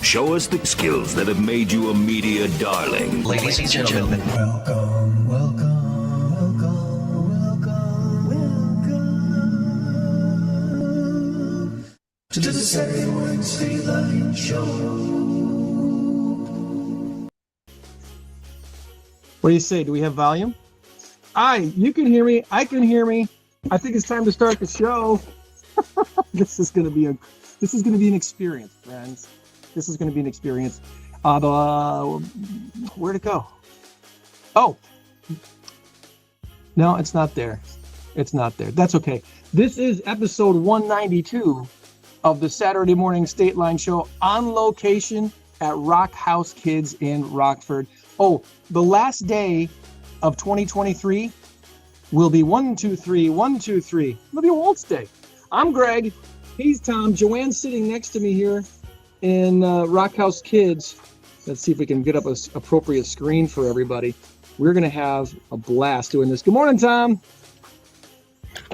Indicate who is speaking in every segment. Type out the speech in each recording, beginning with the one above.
Speaker 1: Show us the skills that have made you a media darling.
Speaker 2: Ladies and gentlemen,
Speaker 3: Welcome, welcome, welcome, welcome, welcome to the second Stateline Show.
Speaker 4: What do you say? Do we have volume? You can hear me. I can hear me. I think it's time to start the show. This is going to be an experience, friends. This is going to be an experience. Where'd it go? Oh, no, it's not there. It's not there. That's okay. This is episode 192 of the Saturday morning Stateline Show on location at Rock House Kids in Rockford. Oh, the last day of 2023 will be 123. It'll be a Waltz Day. I'm Greg. He's Tom. Joanne's sitting next to me here in Rock House Kids. Let's see if we can get up an appropriate screen for everybody. We're going to have a blast doing this. Good morning, Tom.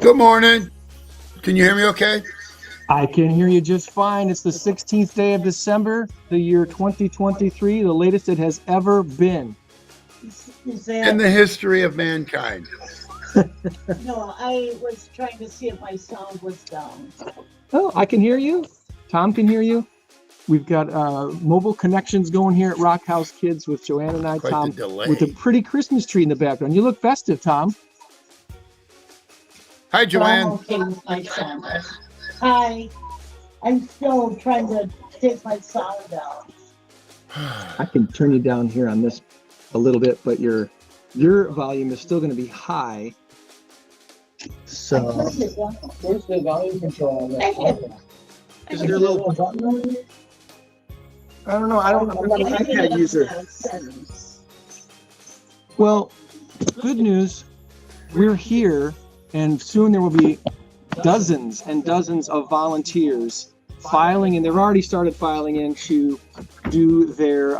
Speaker 5: Good morning. Can you hear me okay?
Speaker 4: I can hear you just fine. It's the 16th day of December, the year 2023, the latest it has ever been.
Speaker 5: In the history of mankind.
Speaker 6: No, I was trying to see if my sound was down.
Speaker 4: Oh, I can hear you. Tom can hear you. We've got mobile connections going here at Rock House Kids with Joann and I,
Speaker 5: Quite
Speaker 4: Tom,
Speaker 5: the delay.
Speaker 4: with a pretty Christmas tree in the background. You look festive, Tom.
Speaker 5: Hi,
Speaker 6: I'm
Speaker 5: Joann.
Speaker 6: okay with my sound. Hi. I'm still trying to take my sound down.
Speaker 4: I can turn you down here on this a little bit, but your volume is still going to be high. So,
Speaker 7: Where's the volume control on that?
Speaker 4: is there a little? I don't know. I'm not an iPad user. Well, good news. We're here, and soon there will be dozens and dozens of volunteers filing, and they've already started filing in to do their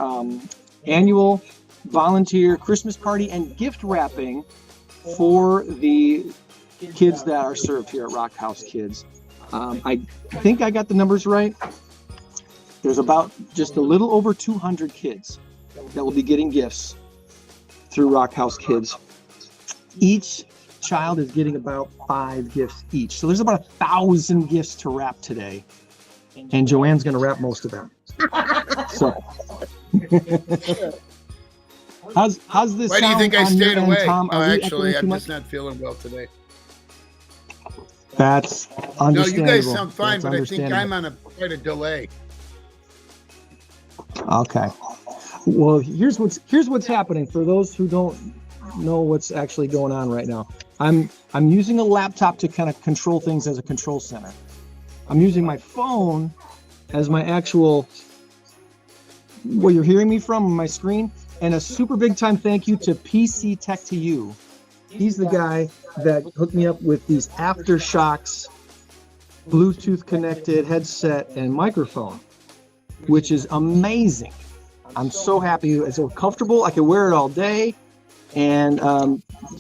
Speaker 4: annual volunteer Christmas party and gift wrapping for the kids that are served here at Rock House Kids. I think I got the numbers right. There's about just a little over 200 kids that will be getting gifts through Rock House Kids. Each child is getting about 5 gifts each. So there's about 1,000 gifts to wrap today. And Joanne's going to wrap most of them. So how's this
Speaker 5: Why do you
Speaker 4: sound
Speaker 5: think I
Speaker 4: on your
Speaker 5: stayed
Speaker 4: end,
Speaker 5: away?
Speaker 4: Tom?
Speaker 5: Oh,
Speaker 4: Are we
Speaker 5: actually,
Speaker 4: echoing too
Speaker 5: I'm
Speaker 4: much?
Speaker 5: just not feeling well today.
Speaker 4: That's
Speaker 5: No,
Speaker 4: understandable.
Speaker 5: you guys sound fine,
Speaker 4: That's
Speaker 5: but I think I'm
Speaker 4: understandable.
Speaker 5: on quite a delay.
Speaker 4: Okay. Well, here's what's happening for those who don't know what's actually going on right now. I'm using a laptop to kind of control things as a control center. I'm using my phone as my actual, where you're hearing me from on my screen, and a super big time thank you to PC Tech to You. He's the guy that hooked me up with these Aftershocks Bluetooth connected headset and microphone, which is amazing. I'm so happy. It's so comfortable. I can wear it all day. And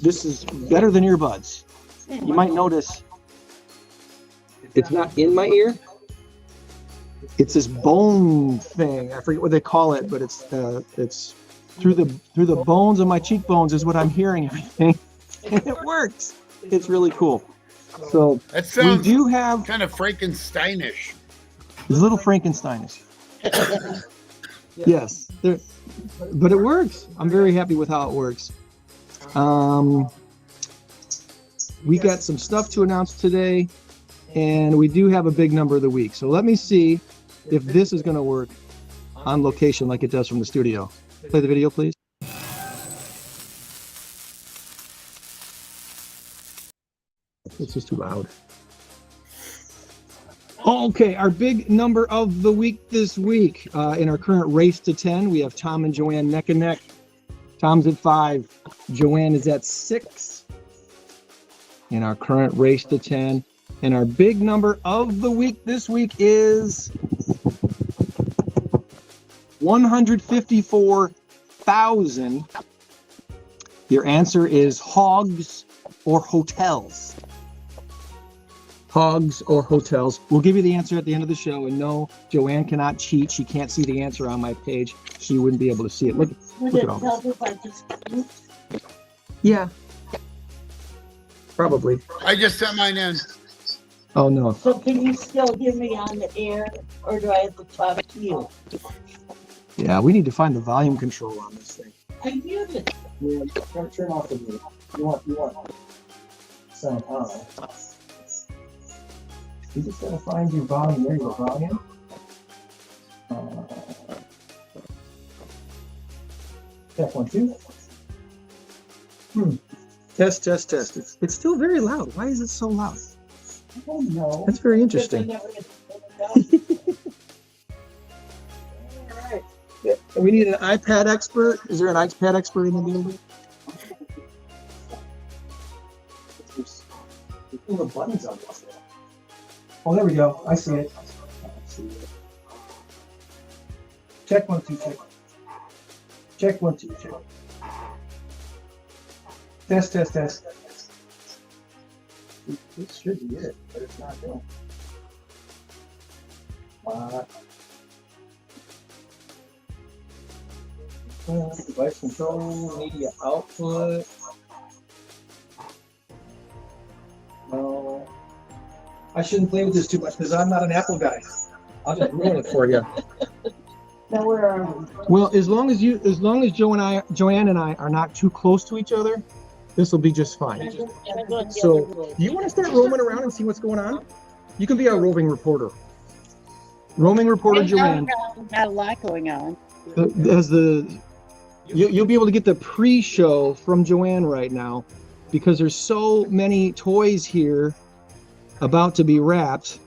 Speaker 4: this is better than earbuds. You might notice it's not in my ear. It's this bone thing. I forget what they call it, but it's through the bones of my cheekbones is what I'm hearing everything. And it works. It's really cool. So
Speaker 5: That
Speaker 4: we
Speaker 5: sounds
Speaker 4: do have
Speaker 5: kind of Frankensteinish.
Speaker 4: a little Frankensteinish. Yes, but it works. I'm very happy with how it works. We got some stuff to announce today, and we do have a big number of the week. So let me see if this is going to work on location like it does from the studio. Play the video, please. It's just too loud. Okay, our big number of the week this week. In our current race to 10, we have Tom and Joann neck and neck. Tom's at 5. Joann is at 6. In our current race to 10. And our big number of the week this week is 154,000. Your answer is hogs or hotels. hogs or hotels? We'll give you the answer at the end of the show. And no, Joann cannot cheat. She can't see the answer on my page. She wouldn't be able to see it. Look
Speaker 6: Would
Speaker 4: at
Speaker 6: it
Speaker 4: all
Speaker 6: help
Speaker 4: this.
Speaker 6: if I just,
Speaker 4: Yeah. Probably.
Speaker 5: I just sent mine in.
Speaker 4: Oh, no.
Speaker 6: so can you still hear me on the air, or do I have to talk to you?
Speaker 4: Yeah, we need to find the volume control on this thing.
Speaker 6: I muted.
Speaker 4: Yeah, turn off the music. You want sound on. You just gotta find your volume. There you go, volume. Check 1, 2. Test. It's still very loud. Why is it so loud?
Speaker 6: I don't know.
Speaker 4: That's very
Speaker 6: Because I
Speaker 4: interesting.
Speaker 6: never get to put it down.
Speaker 4: All right. Yeah. We need an iPad expert. Is there an iPad expert in the building? The buttons on this. Oh, there we go. I see it. Check 1, 2, check. Check 1, 2, check. Test. This should be it, but it's not doing. Device control, media output. No. I shouldn't play with this too much because I'm not an Apple guy. I'll just ruin it for you.
Speaker 6: Now where are we?
Speaker 4: Well, as long as Joann and I are not too close to each other, this will be just fine. So, you want to start roaming around and see what's going on? You can be our roving reporter. Roaming reporter Joann.
Speaker 6: Got a lot going on.
Speaker 4: You'll be able to get the pre-show from Joann right now because there's so many toys here about to be wrapped.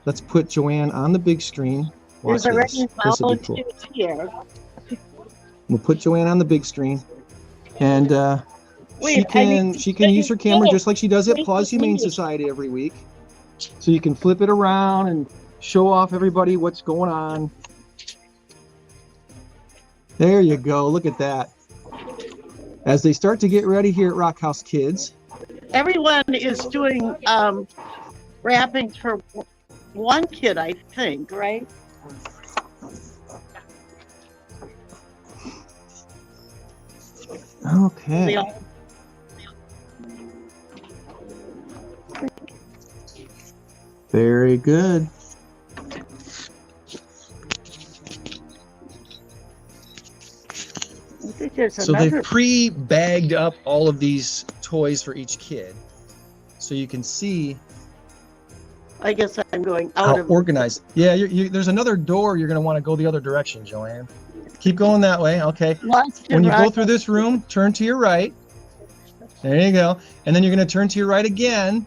Speaker 4: Let's put Joann on the big screen. Watch
Speaker 6: There's already
Speaker 4: this will be cool.
Speaker 6: volunteers here.
Speaker 4: We'll put Joann on the big screen, and she can use her camera just like she does at PAWS Humane Society every week. So you can flip it around and show off everybody what's going on. There you go. Look at that. As they start to get ready here at Rock House Kids.
Speaker 2: Everyone is doing wrappings for one kid, I think, right?
Speaker 4: Okay.
Speaker 2: They all-
Speaker 4: Very good.
Speaker 2: I think there's
Speaker 4: So
Speaker 2: another.
Speaker 4: they've pre-bagged up all of these toys for each kid. So you can see
Speaker 2: I guess I'm going
Speaker 4: how
Speaker 2: out of.
Speaker 4: organized. Yeah, there's another door. You're going to want to go the other direction, Joann. Keep going that way. Okay.
Speaker 2: Lost
Speaker 4: When
Speaker 2: in
Speaker 4: you go
Speaker 2: Rock-
Speaker 4: through this room, turn to your right. There you go. And then you're going to turn to your right again.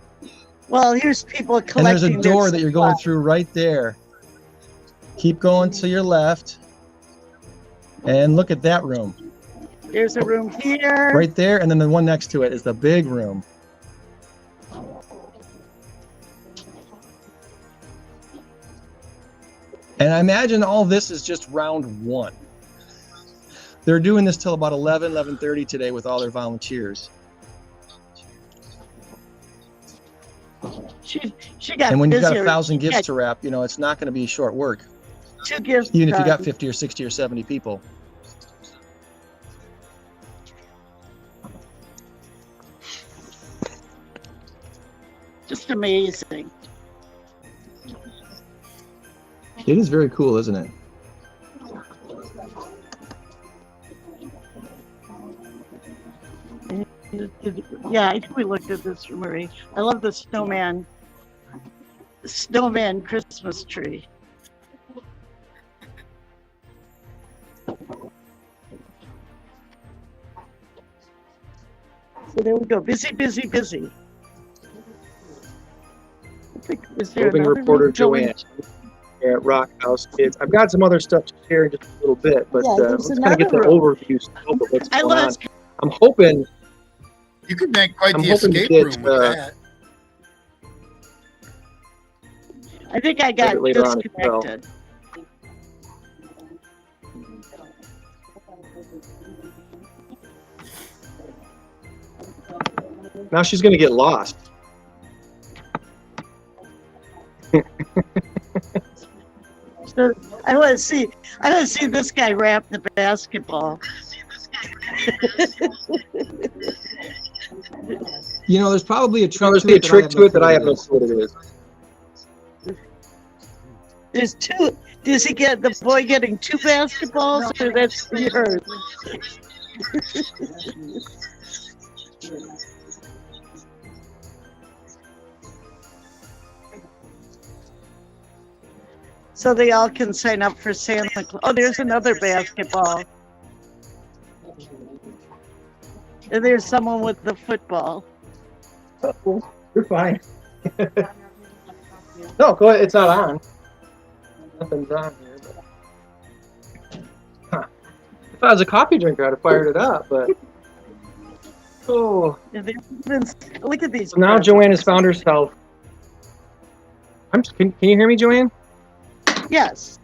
Speaker 2: Well, here's people
Speaker 4: And
Speaker 2: collecting.
Speaker 4: there's a door
Speaker 2: their
Speaker 4: that you're going
Speaker 2: supplies.
Speaker 4: through right there. Keep going to your left. And look at that room.
Speaker 2: There's a room here.
Speaker 4: Right there. And then the one next to it is the big room. And I imagine all this is just round one. They're doing this till about 11:30 today with all their volunteers.
Speaker 2: She got
Speaker 4: And when you've got
Speaker 2: busier.
Speaker 4: 1,000
Speaker 2: She
Speaker 4: gifts
Speaker 2: got
Speaker 4: to wrap, it's not going to be short work.
Speaker 2: 2 gifts.
Speaker 4: Even if you got
Speaker 2: done.
Speaker 4: 50 or 60 or 70 people.
Speaker 2: Just amazing.
Speaker 4: It is very cool, isn't it?
Speaker 2: Yeah, I think we looked at this, Marie. I love the snowman Christmas tree. So there we go. Busy. I think, is there
Speaker 4: Roving
Speaker 2: another
Speaker 4: reporter
Speaker 2: room going-
Speaker 4: Joann here at Rock House Kids. I've got some other stuff to share in just a little bit, but
Speaker 2: Yeah,
Speaker 4: let's
Speaker 2: there's
Speaker 4: kind of get the
Speaker 2: another room.
Speaker 4: overview scope of what's
Speaker 2: I
Speaker 4: going on.
Speaker 2: love.
Speaker 4: I'm hoping
Speaker 5: You could make quite
Speaker 4: I'm
Speaker 5: the
Speaker 4: hoping to
Speaker 5: escape
Speaker 4: get,
Speaker 5: room with that.
Speaker 2: I think I got
Speaker 4: later on as well.
Speaker 2: disconnected.
Speaker 4: now she's going to get lost.
Speaker 2: I want to see this guy wrap the basketball.
Speaker 4: You know, there's probably a trick to it that I have no clue what it is.
Speaker 2: There's two. Does he get the boy getting two basketballs, or that's yours? So they all can sign up for Santa Claus. Oh, there's another basketball. And there's someone with the football.
Speaker 4: You're fine. No, go ahead. It's not on. Nothing's on here. But... If I was a coffee drinker, I'd have fired it up. But
Speaker 2: Look at these.
Speaker 4: so now Joann has found herself. Can you hear me, Joann?
Speaker 2: Yes.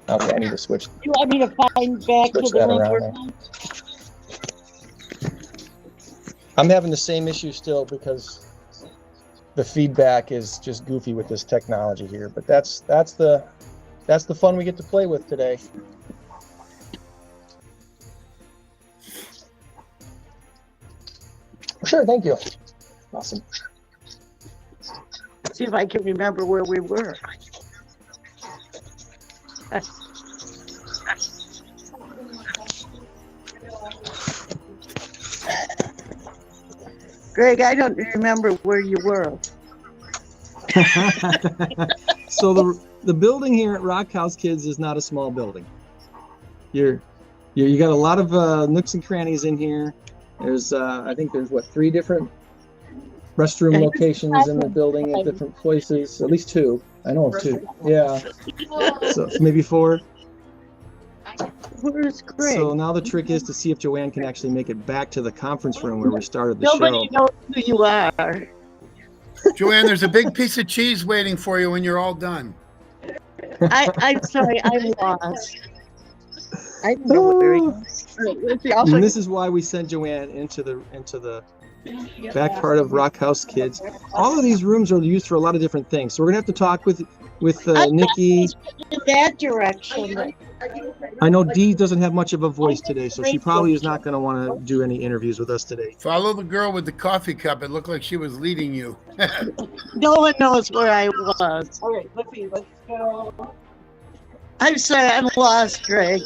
Speaker 4: Okay, I need to switch.
Speaker 2: You want me to find back to the room?
Speaker 4: I'm having the same issue still because the feedback is just goofy with this technology here. But that's the fun we get to play with today. Sure, thank you. Awesome.
Speaker 2: See if I can remember where we were. Greg, I don't remember where you were.
Speaker 4: So the building here at Rock House Kids is not a small building. You got a lot of nooks and crannies in here. There's I think there's 3 different restroom locations in the building at different places. At least 2. I know of 2. Yeah. So maybe 4.
Speaker 2: Where's Greg?
Speaker 4: So now the trick is to see if Joann can actually make it back to the conference room where we started the
Speaker 2: Nobody
Speaker 4: show.
Speaker 2: knows who you are.
Speaker 5: Joann, there's a big piece of cheese waiting for you when you're all done.
Speaker 2: I'm sorry, I'm lost. I don't know where he is.
Speaker 4: And this is why we sent Joann into the back part of Rock House Kids. All of these rooms are used for a lot of different things. So we're gonna have to talk with Nikki.
Speaker 2: In that direction.
Speaker 4: I know Dee doesn't have much of a voice today, so she probably is not going to want to do any interviews with us today.
Speaker 5: Follow the girl with the coffee cup. It looked like she was leading you.
Speaker 2: No one knows where I was.
Speaker 7: All right, let's go.
Speaker 2: I'm sorry, I'm lost, Greg.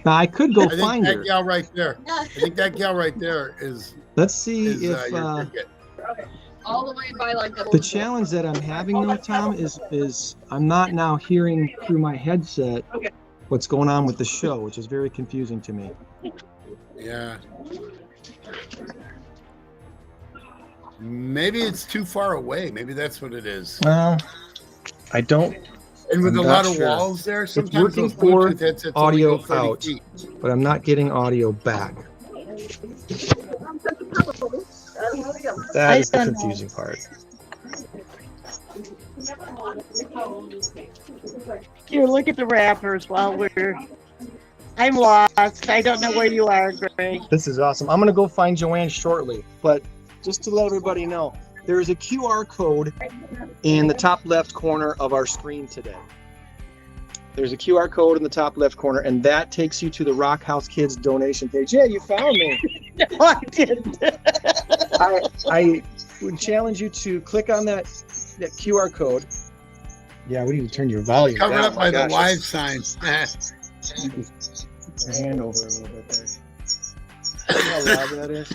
Speaker 4: Now I could go
Speaker 5: I think
Speaker 4: find
Speaker 5: that
Speaker 4: her.
Speaker 5: gal right there. I think that gal right there is.
Speaker 4: Let's see if
Speaker 5: your ticket.
Speaker 7: All the way by like
Speaker 4: the challenge that I'm having though, Tom, is I'm not now hearing through my headset what's going on with the show, which is very confusing to me.
Speaker 5: Yeah. Maybe it's too far away. Maybe that's what it is.
Speaker 4: Well, I don't.
Speaker 5: And with
Speaker 4: I'm
Speaker 5: a
Speaker 4: not
Speaker 5: lot of
Speaker 4: sure.
Speaker 5: walls there,
Speaker 4: It's
Speaker 5: sometimes
Speaker 4: working
Speaker 5: those
Speaker 4: for
Speaker 5: Bluetooth headsets only
Speaker 4: audio
Speaker 5: go 30
Speaker 4: out,
Speaker 5: feet.
Speaker 4: but I'm not getting audio back. That is the confusing part.
Speaker 2: Here, look at the wrappers while I'm lost. I don't know where you are, Greg.
Speaker 4: This is awesome. I'm going to go find Joann shortly, but just to let everybody know, there is a QR code in the top left corner of our screen today. There's a QR code in the top left corner, and that takes you to the Rock House Kids donation page. Yeah, you found me.
Speaker 2: No, I didn't.
Speaker 4: I would challenge you to click on that QR code. Yeah, we need to turn your volume
Speaker 5: Covered
Speaker 4: down.
Speaker 5: up by the
Speaker 4: Gosh,
Speaker 5: live signs.
Speaker 4: Your hand over a little bit there. See how loud that is?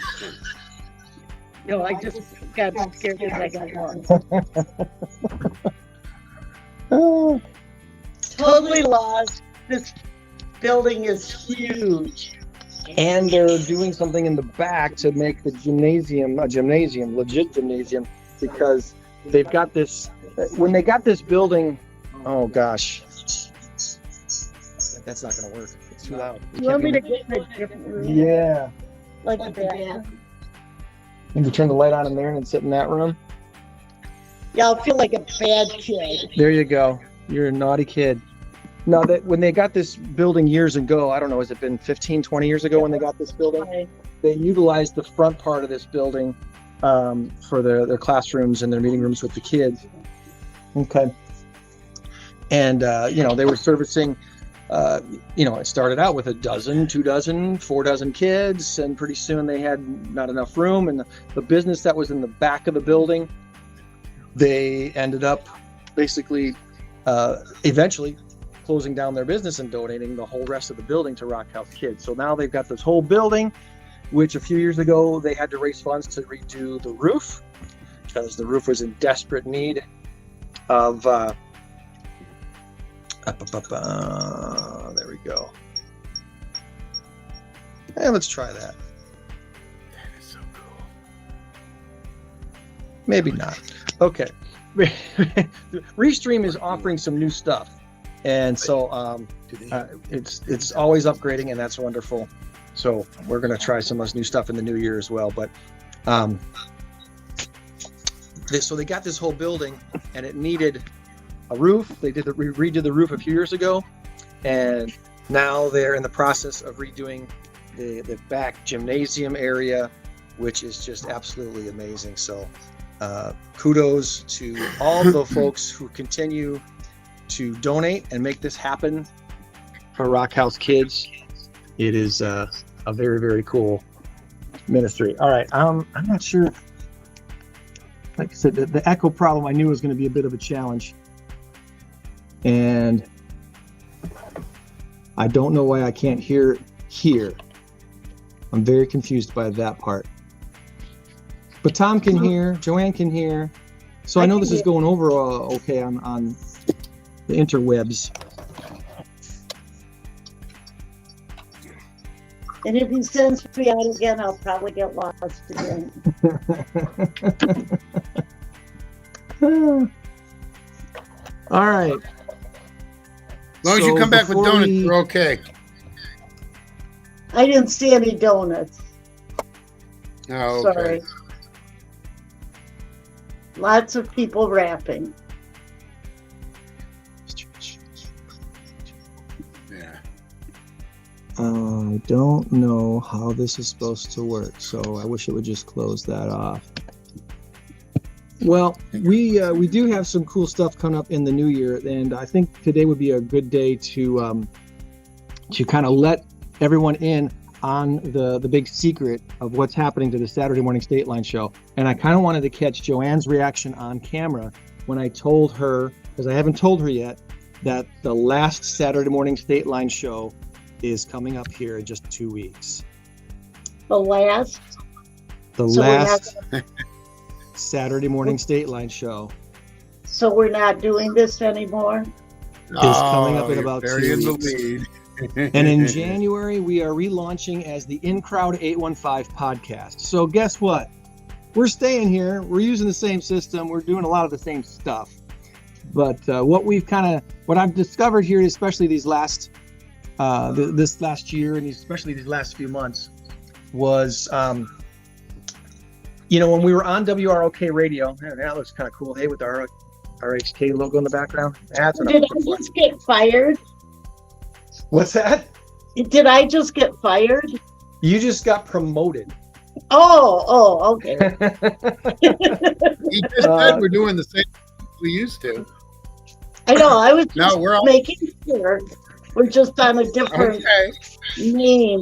Speaker 2: No, I just got scared because I got lost. Totally lost. This building is huge.
Speaker 4: And they're doing something in the back to make the gymnasium a gymnasium, legit gymnasium, because they've got this. When they got this building, oh gosh, that's not going to work. It's too loud.
Speaker 2: You want me to get in a different room?
Speaker 4: Yeah.
Speaker 2: Like a bed?
Speaker 4: Need to turn the light on in there and sit in that room.
Speaker 2: Yeah, I'll feel like a bad kid.
Speaker 4: There you go. You're a naughty kid. Now, that when they got this building years ago, I don't know, has it been 15, 20 years ago when they got this building? They utilized the front part of this building. for their classrooms and their meeting rooms with the kids. Okay. And, they were servicing, it started out with a dozen, 2 dozen, 4 dozen kids, and pretty soon they had not enough room. And the business that was in the back of the building, they ended up basically eventually closing down their business and donating the whole rest of the building to Rock House Kids. So now they've got this whole building, which a few years ago they had to raise funds to redo the roof because the roof was in desperate need of there we go. And let's try that.
Speaker 5: That is so cool.
Speaker 4: Maybe not. Okay. Restream is offering some new stuff, and so it's always upgrading, and that's wonderful. So we're going to try some of this new stuff in the new year as well. But so they got this whole building, and it needed a roof. They redid the roof a few years ago, and now they're in the process of redoing the back gymnasium area, which is just absolutely amazing. So kudos to all the folks who continue to donate and make this happen for Rock House Kids. It is a very, very cool ministry. All right, I'm not sure. Like I said, the echo problem I knew was going to be a bit of a challenge, and I don't know why I can't hear here. I'm very confused by that part. But Tom can hear, Joann can hear, so I know this is going over okay on the interwebs.
Speaker 6: And if he sends me out again, I'll probably get lost again.
Speaker 4: All right.
Speaker 5: As long as you come back with donuts, we're okay.
Speaker 6: I didn't see any donuts.
Speaker 5: Oh, okay.
Speaker 6: Sorry. Lots of people rapping.
Speaker 5: Yeah.
Speaker 4: I don't know how this is supposed to work, so I wish it would just close that off. Well, we do have some cool stuff coming up in the new year, and I think today would be a good day to kind of let everyone in on the big secret of what's happening to the Saturday Morning Stateline show. And I kind of wanted to catch Joann's reaction on camera when I told her, because I haven't told her yet, that the last Saturday Morning Stateline show is coming up here in just 2 weeks.
Speaker 6: The last
Speaker 4: Saturday Morning Stateline show
Speaker 6: so we're not doing this anymore?
Speaker 4: is coming up in about 2
Speaker 5: in the
Speaker 4: weeks.
Speaker 5: lead.
Speaker 4: And in January, we are relaunching as the INCROWD815 podcast. So guess what? We're staying here. We're using the same system. We're doing a lot of the same stuff. But what I've discovered here, especially these last this last year and especially these last few months, was when we were on WROK radio. That looks kind of cool. Hey, with the RHK logo in the background. That's what
Speaker 6: Did I just get fired?
Speaker 4: What's that?
Speaker 6: Did I just get fired?
Speaker 4: You just got promoted.
Speaker 6: Oh, okay.
Speaker 5: He just said we're doing the same we used to.
Speaker 6: I know. I was
Speaker 5: No,
Speaker 6: just
Speaker 5: we're all
Speaker 6: making sure we're just on a different
Speaker 5: okay.
Speaker 6: name.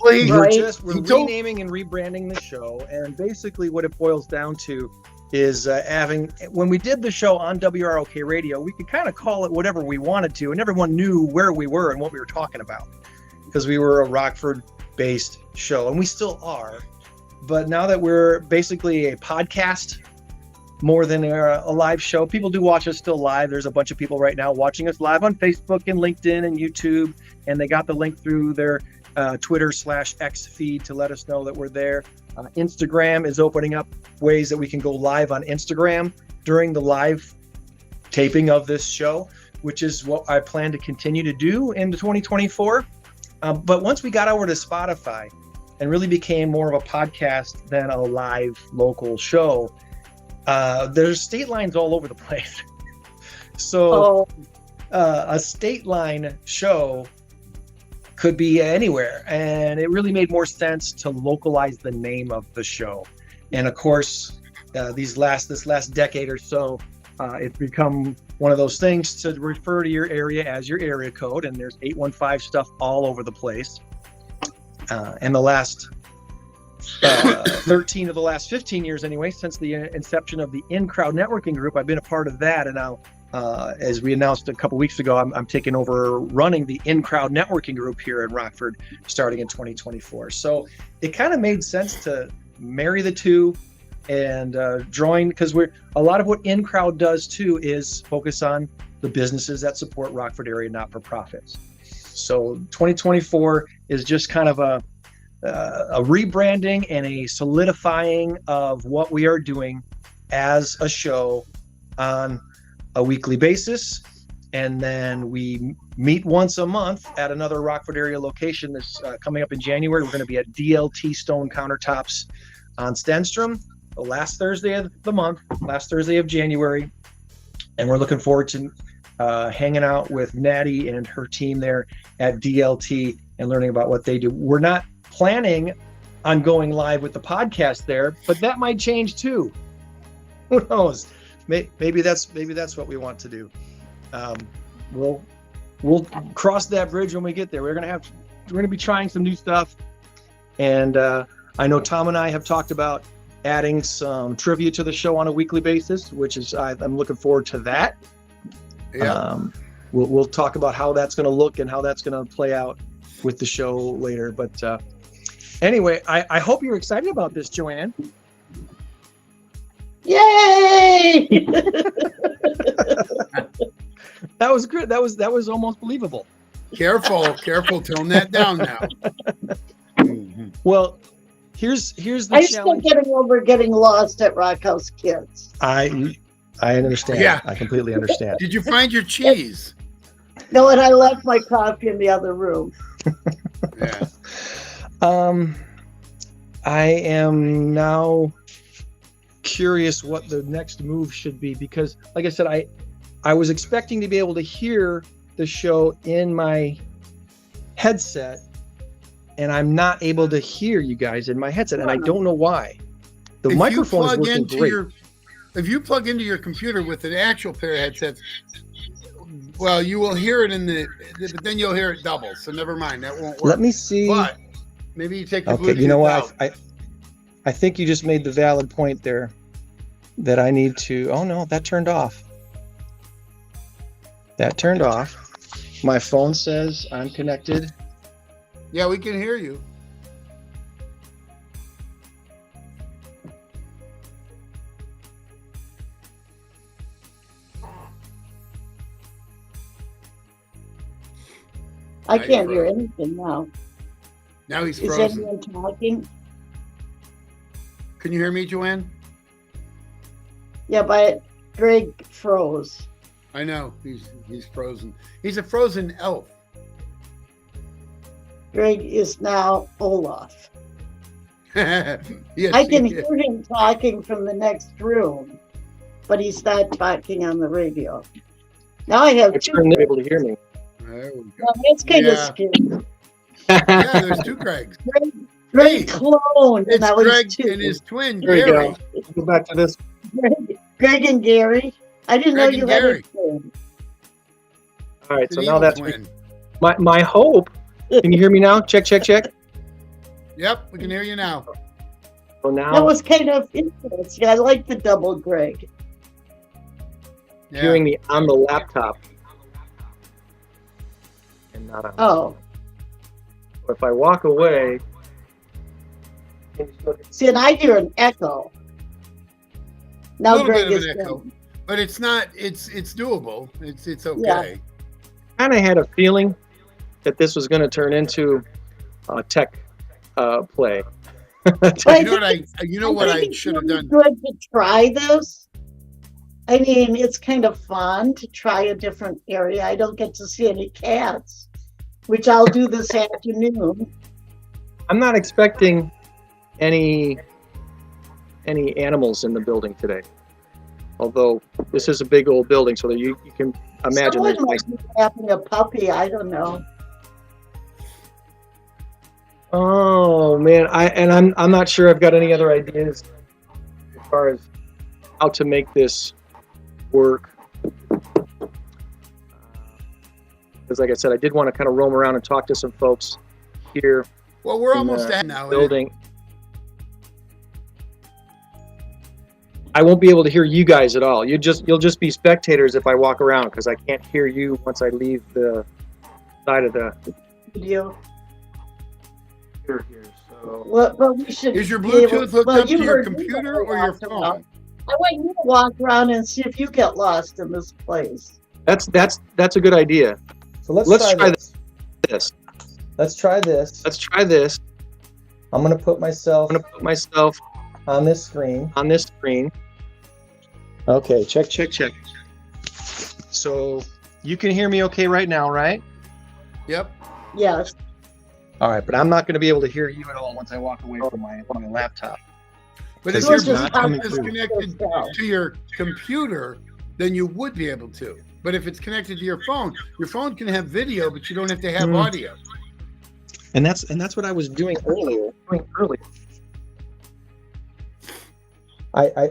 Speaker 5: Well,
Speaker 6: Right.
Speaker 4: We're renaming and rebranding the show, and basically what it boils down to is when we did the show on WROK radio, we could kind of call it whatever we wanted to, and everyone knew where we were and what we were talking about, because we were a Rockford-based show, and we still are. But now that we're basically a podcast more than a live show, people do watch us still live. There's a bunch of people right now watching us live on Facebook and LinkedIn and YouTube, and they got the link through their Twitter/X feed to let us know that we're there. Instagram is opening up ways that we can go live on Instagram during the live taping of this show, which is what I plan to continue to do in 2024. But once we got over to Spotify and really became more of a podcast than a live local show, there's state lines all over the place. So a Stateline show could be anywhere, and it really made more sense to localize the name of the show. And of course, this last decade or so, it's become one of those things to refer to your area as your area code, and there's 815 stuff all over the place. And the last 13 of the last 15 years anyway, since the inception of the INCROWD Networking Group, I've been a part of that. And now, as we announced a couple weeks ago, I'm taking over running the INCROWD Networking Group here in Rockford starting in 2024. So it kind of made sense to marry the two and join, because a lot of what INCROWD does too is focus on the businesses that support Rockford area not-for-profits. So 2024 is just kind of a rebranding and a solidifying of what we are doing as a show on a weekly basis. And then we meet once a month at another Rockford area location. This coming up in January. We're going to be at DLT Stone Countertops on Stenstrom, the last Thursday of the month, last Thursday of January. And we're looking forward to hanging out with Natty and her team there at DLT and learning about what they do. We're not planning on going live with the podcast there, but that might change too. Who knows? Maybe that's what we want to do. We'll cross that bridge when we get there. We're gonna be trying some new stuff, and I know Tom and I have talked about adding some trivia to the show on a weekly basis, which is I'm looking forward to that. Yeah. We'll talk about how that's going to look and how that's going to play out with the show later. But anyway, I hope you're excited about this, Joann.
Speaker 2: Yay!
Speaker 4: That was good. That was almost believable.
Speaker 5: Careful, tone that down now.
Speaker 4: Well, here's the
Speaker 2: I'm
Speaker 4: challenge.
Speaker 2: still getting over getting lost at Rock House Kids.
Speaker 4: I understand.
Speaker 5: Yeah.
Speaker 4: I completely understand.
Speaker 5: Did you find your cheese?
Speaker 2: No, and I left my coffee in the other room.
Speaker 5: Yeah.
Speaker 4: I am now curious what the next move should be, because like I said, I was expecting to be able to hear the show in my headset, and I'm not able to hear you guys in my headset, and I don't know why. The microphone is working great.
Speaker 5: If you plug into your computer with an actual pair of headsets, well, you will hear it but then you'll hear it double. So never mind, that won't work.
Speaker 4: Let me see.
Speaker 5: But maybe you take the
Speaker 4: Okay,
Speaker 5: Bluetooth
Speaker 4: you know what?
Speaker 5: out.
Speaker 4: I think you just made the valid point there that I need to. Oh no, that turned off. That turned off. My phone says I'm connected.
Speaker 5: Yeah, we can hear you.
Speaker 2: I can't hear anything now.
Speaker 5: Now he's
Speaker 2: Is
Speaker 5: frozen.
Speaker 2: anyone talking?
Speaker 5: Can you hear me, Joann?
Speaker 2: Yeah, but Greg froze.
Speaker 5: I know he's frozen. He's a frozen elf.
Speaker 2: Greg is now Olaf.
Speaker 5: Yes,
Speaker 2: I can
Speaker 5: he is.
Speaker 2: hear him talking from the next room, but he's not talking on the radio. Now I have two.
Speaker 4: You're able to hear me.
Speaker 5: There we go.
Speaker 2: Well, that's kind of
Speaker 5: Yeah.
Speaker 2: scary.
Speaker 5: Yeah, there's two Gregs.
Speaker 2: Greg cloned,
Speaker 5: It's
Speaker 2: and that was
Speaker 5: Greg
Speaker 2: two.
Speaker 5: and his twin,
Speaker 4: There you
Speaker 5: Gary.
Speaker 4: go. Let's go back to this.
Speaker 2: Greg and Gary. I didn't know
Speaker 5: Greg
Speaker 2: you
Speaker 5: and
Speaker 2: had a
Speaker 5: Gary.
Speaker 2: twin.
Speaker 4: All right,
Speaker 5: It's
Speaker 4: so
Speaker 5: an
Speaker 4: now
Speaker 5: evil
Speaker 4: that's
Speaker 5: twin.
Speaker 4: my hope. Can you hear me now? Check.
Speaker 5: Yep, we can hear you now.
Speaker 4: So now
Speaker 2: That was kind of interesting. I like the double Greg.
Speaker 5: Yeah.
Speaker 4: hearing me on the laptop and not on.
Speaker 2: Oh,
Speaker 4: So if I walk away,
Speaker 2: see, and I hear an echo.
Speaker 5: A
Speaker 2: Now
Speaker 5: little
Speaker 2: Greg
Speaker 5: bit of
Speaker 2: is
Speaker 5: an echo,
Speaker 2: gone.
Speaker 5: but it's not. It's doable. It's okay.
Speaker 2: Yeah.
Speaker 4: kind of had a feeling that this was going to turn into a tech play.
Speaker 5: You know what I should have done.
Speaker 2: Good to try this. I mean, it's kind of fun to try a different area. I don't get to see any cats, which I'll do this afternoon.
Speaker 4: I'm not expecting any animals in the building today. Although this is a big old building, so that you can imagine
Speaker 2: Someone
Speaker 4: there's
Speaker 2: might be having a puppy. I don't know.
Speaker 4: Oh man, I'm not sure I've got any other ideas as far as how to make this work. because like I said, I did want to kind of roam around and talk to some folks here
Speaker 5: Well, we're
Speaker 4: in
Speaker 5: almost
Speaker 4: the
Speaker 5: at now.
Speaker 4: building. I won't be able to hear you guys at all. You'll just be spectators if I walk around, because I can't hear you once I leave the side of the
Speaker 2: Video.
Speaker 4: here. So
Speaker 2: Well, but we should.
Speaker 5: Is your
Speaker 2: be able-
Speaker 5: Bluetooth hooked
Speaker 2: well,
Speaker 5: up
Speaker 2: you
Speaker 5: to your
Speaker 2: heard me
Speaker 5: computer
Speaker 2: when I
Speaker 5: or your
Speaker 2: walked around.
Speaker 5: phone?
Speaker 2: I want you to walk around and see if you get lost in this place.
Speaker 4: that's a good idea.
Speaker 8: So let's try this.
Speaker 4: This.
Speaker 8: Let's try this.
Speaker 4: Let's try this.
Speaker 8: I'm gonna put myself
Speaker 4: I'm gonna put myself
Speaker 8: on this screen.
Speaker 4: on this screen. Okay, check. So you can hear me okay right now, right?
Speaker 5: Yep.
Speaker 2: Yes.
Speaker 4: All right, but I'm not going to be able to hear you at all once I walk away from my laptop.
Speaker 5: But if
Speaker 4: Because
Speaker 5: your
Speaker 2: it's not
Speaker 5: Bluetooth
Speaker 4: coming
Speaker 5: is
Speaker 4: through.
Speaker 5: connected to your computer, then you would be able to. But if it's connected to your phone can have video, but you don't have to have audio.
Speaker 4: And that's what I was doing earlier.
Speaker 8: I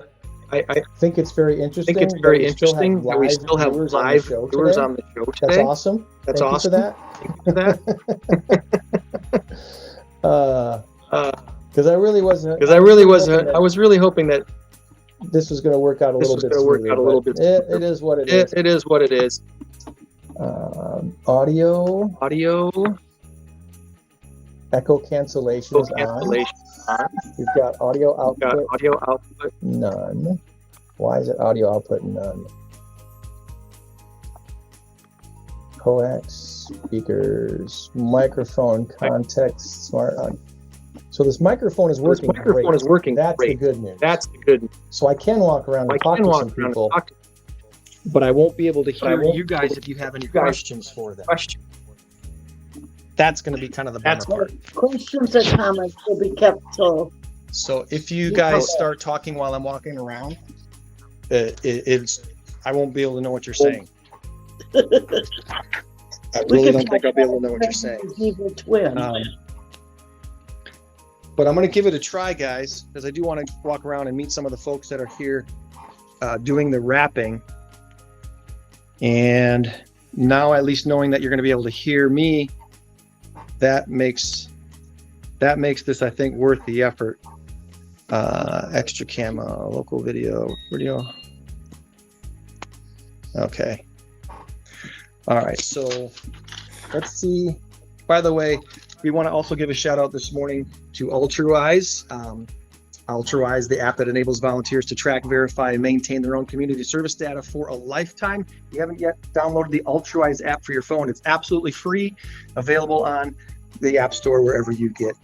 Speaker 8: think it's very
Speaker 4: I
Speaker 8: interesting.
Speaker 4: think it's very interesting that we still have live viewers on the show
Speaker 8: That's
Speaker 4: today.
Speaker 8: awesome.
Speaker 4: That's
Speaker 8: Thank
Speaker 4: awesome.
Speaker 8: You for that.
Speaker 4: Thank you for that.
Speaker 8: Because I really wasn't.
Speaker 4: I was really hoping that
Speaker 8: this was going to work out a little bit. It is what it is.
Speaker 4: It is what it is.
Speaker 8: Audio echo cancellation is on. We've got audio output. None. Why is it audio output none? Coax, speakers, microphone, context, smart on. So this microphone is working. That's
Speaker 4: great.
Speaker 8: The good news.
Speaker 4: That's the good news.
Speaker 8: So I can walk around and talk to some people,
Speaker 4: but I won't be able to hear you guys if you have any questions for them. That's going to be kind of the bummer part.
Speaker 2: Questions and comments will be kept till.
Speaker 4: So if you guys start talking while I'm walking around, I won't be able to know what you're saying. I really don't think I'll be able to know what you're saying.
Speaker 2: Evil twin.
Speaker 4: But I'm going to give it a try, guys, because I do want to walk around and meet some of the folks that are here doing the wrapping. And now, at least knowing that you're going to be able to hear me, that makes this, I think, worth the effort. Extra camo, local video. Okay. All right. So let's see. By the way, we want to also give a shout out this morning to Ultrawise. Ultrawise, the app that enables volunteers to track, verify, and maintain their own community service data for a lifetime. If you haven't yet downloaded the Ultrawise app for your phone, it's absolutely free, available on the App Store, wherever you get